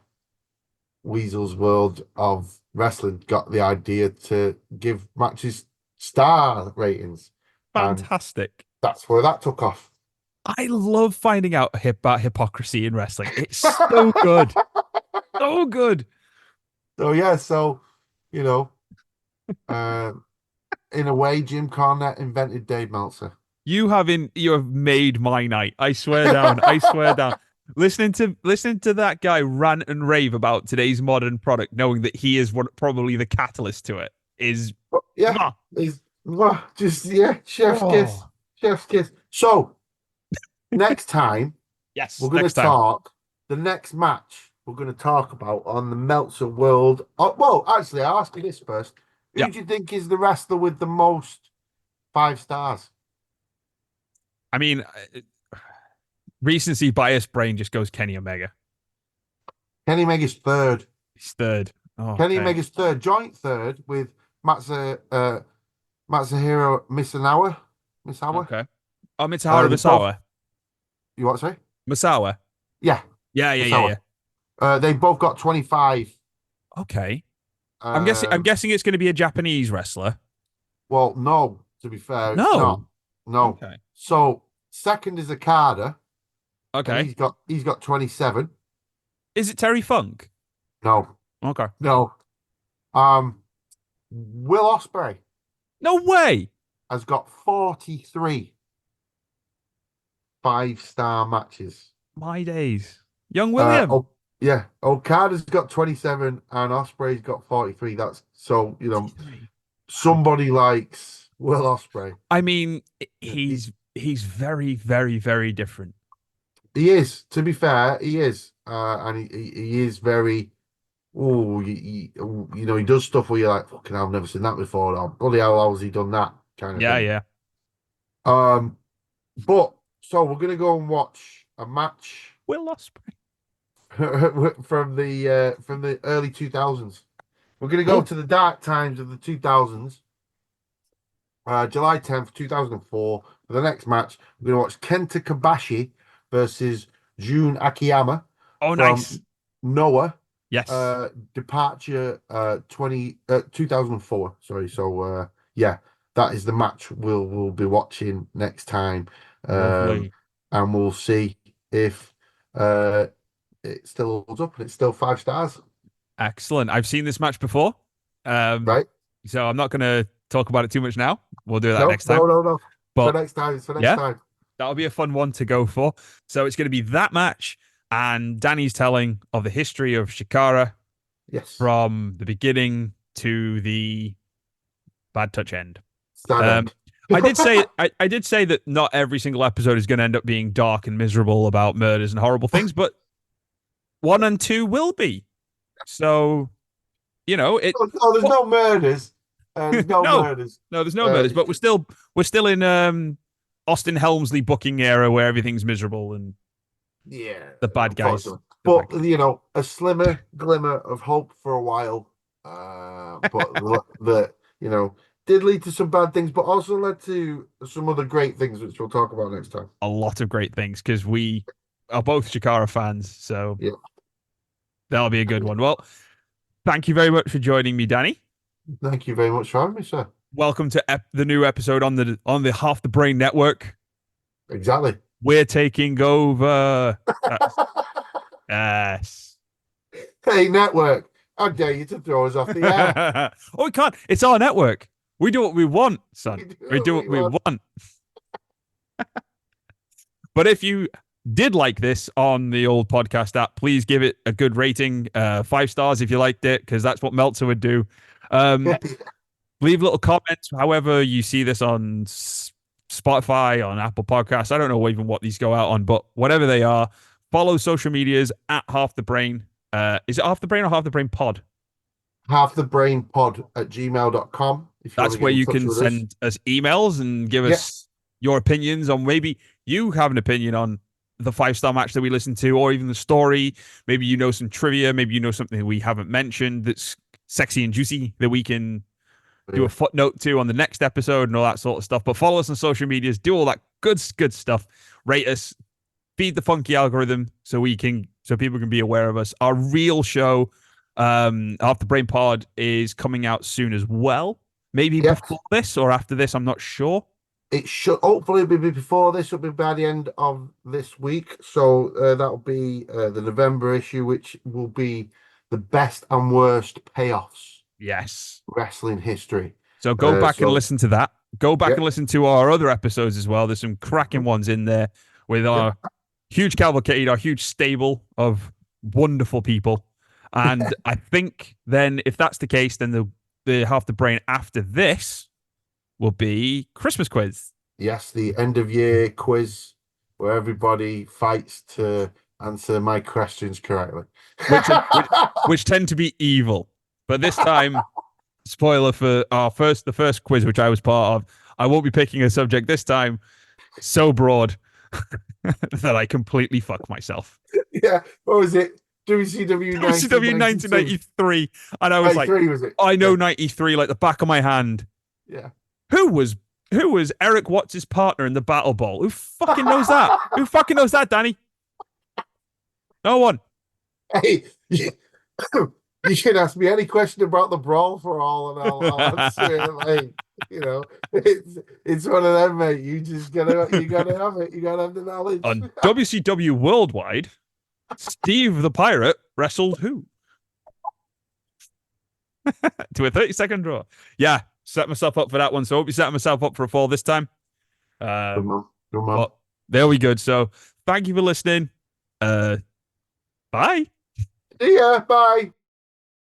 Weasel's World of Wrestling got the idea to give matches star ratings. And Fantastic. that's where that took off. I love finding out about hypocrisy in wrestling. It's so good. So good. So yeah, so you know, uh, in a way, Jim Cornette invented Dave Meltzer. You have made my night. I swear down. I swear down. Listening to that guy rant and rave about today's modern product, knowing that he is probably the catalyst to it, is Yeah, mwah. he's well, just yeah, chef's kiss, Oh. chef's kiss. So next time Yes, we're going to next time. talk the next match we're going to talk about on the Meltzer World. Oh, well, actually, I'll ask you this first. Yeah. Who do you think is the wrestler with the most 5 stars? I mean, recency bias brain just goes Kenny Omega. Kenny Omega's third. He's third. Oh, Kenny okay. Omega's third, joint third with Matsuhiro Misawa. Misawa. Okay. Oh, Mitsuharu They both. Misawa. You what? Sorry. Misawa. Yeah, Yeah. Misawa. They both got 25. Okay. I'm Um, guessing it's going to be a Japanese wrestler. well, no. To be fair, it's not. No. No. Okay. So second is Okada, and Okay. he's got 27. Is it Terry Funk? No, Okay. no. Um, Will Ospreay No way. has got 43 5-star matches. My days. Young Uh, William. oh, yeah, Okada's got 27 and Ospreay's got 43. That's so 43. somebody likes Will Ospreay. I mean, He, he's very, very, very different. he is. To be fair, he is, and he is very. Oh, he does stuff where you're like, fucking, I've never seen that before. Oh, bloody hell, how has he done that kind of Yeah, thing? yeah. But so we're gonna go and watch a match Will Ospreay. from the early 2000s. We're gonna go Cool. to the dark times of the 2000s. July 10th, 2004. For the next match, we're going to watch Kenta Kobashi versus Jun Akiyama Oh, from nice. Noah. Yes. Departure 2004. Sorry. So yeah, that is the match we'll be watching next time. Lovely. And we'll see if it still holds up and it's still 5 stars. Excellent. I've seen this match before. Right? So I'm not going to talk about it too much now. We'll do that No, next time. no, no, no. For But next time. It's for next yeah, time. that'll be a fun one to go for. So it's going to be that match and Danny's telling of the history of Shikara Yes. from the beginning to the bad touch end. Sad end. I did say that not every single episode is going to end up being dark and miserable about murders and horrible things, but 1 and 2 will be. So, it. Oh, there's no murders. There's no no, murders. no, there's no murders, but we're still in Austin Helmsley booking era where everything's miserable and the bad guys. But a slimmer glimmer of hope for a while. But that did lead to some bad things, but also led to some other great things, which we'll talk about next time. A lot of great things because we are both Shikara fans, so yeah, that'll be a good one. Well, thank you very much for joining me, Danny. Thank you very much for having me, sir. Welcome to the new episode on the Half the Brain Network. Exactly. We're taking over. Yes. Hey, network. How dare you to throw us off the air? Oh, we can't. It's our network. We do what we want, son. We do what we want. But if you did like this on the old podcast app, please give it a good rating. 5 stars if you liked it, because that's what Meltzer would do. Leave little comments, however you see this on Spotify, on Apple Podcasts. I don't know even what these go out on, but whatever they are, follow social medias at Half the Brain. Is it Half the Brain or Half the Brain Pod? halfthebrainpod@gmail.com. That's where you can send us emails and give us your opinions on, maybe you have an opinion on the 5-star match that we listened to, or even the story. Maybe you know some trivia. Maybe you know something we haven't mentioned that's sexy and juicy that we can do a footnote to on the next episode and all that sort of stuff. But follow us on social medias, do all that good stuff. Rate us, feed the funky algorithm so people can be aware of us. Our real show, Half the Brain Pod, is coming out soon as well. Maybe before this or after this, I'm not sure. It should hopefully be before this. Will be by the end of this week. So that'll be the November issue, which will be the best and worst payoffs. Yes. Wrestling history. So go back and listen to that. Go back and listen to our other episodes as well. There's some cracking ones in there with our huge cavalcade, our huge stable of wonderful people. And I think then, if that's the case, then the Half the Brain after this will be Christmas quiz. Yes, the end of year quiz where everybody fights to answer my questions correctly, which tend to be evil. But this time, spoiler for the first quiz, which I was part of, I won't be picking a subject this time so broad that I completely fuck myself. Yeah, what was it? WCW 1993, and I was like, was it? I know 93 like the back of my hand. Yeah. Who was Eric Watts' partner in the Battle Bowl? Who fucking knows that? Who fucking knows that, Danny? No one. Hey, you can ask me any question about the brawl for all, and I'll answer it. Like, it's one of them, mate. You gotta have it. You gotta have the knowledge. On WCW Worldwide, Steve the Pirate wrestled who? To a 30-second draw. Yeah, set myself up for that one. So I hope you set myself up for a fall this time. Good man. There we go. So thank you for listening. Bye. See ya. Bye.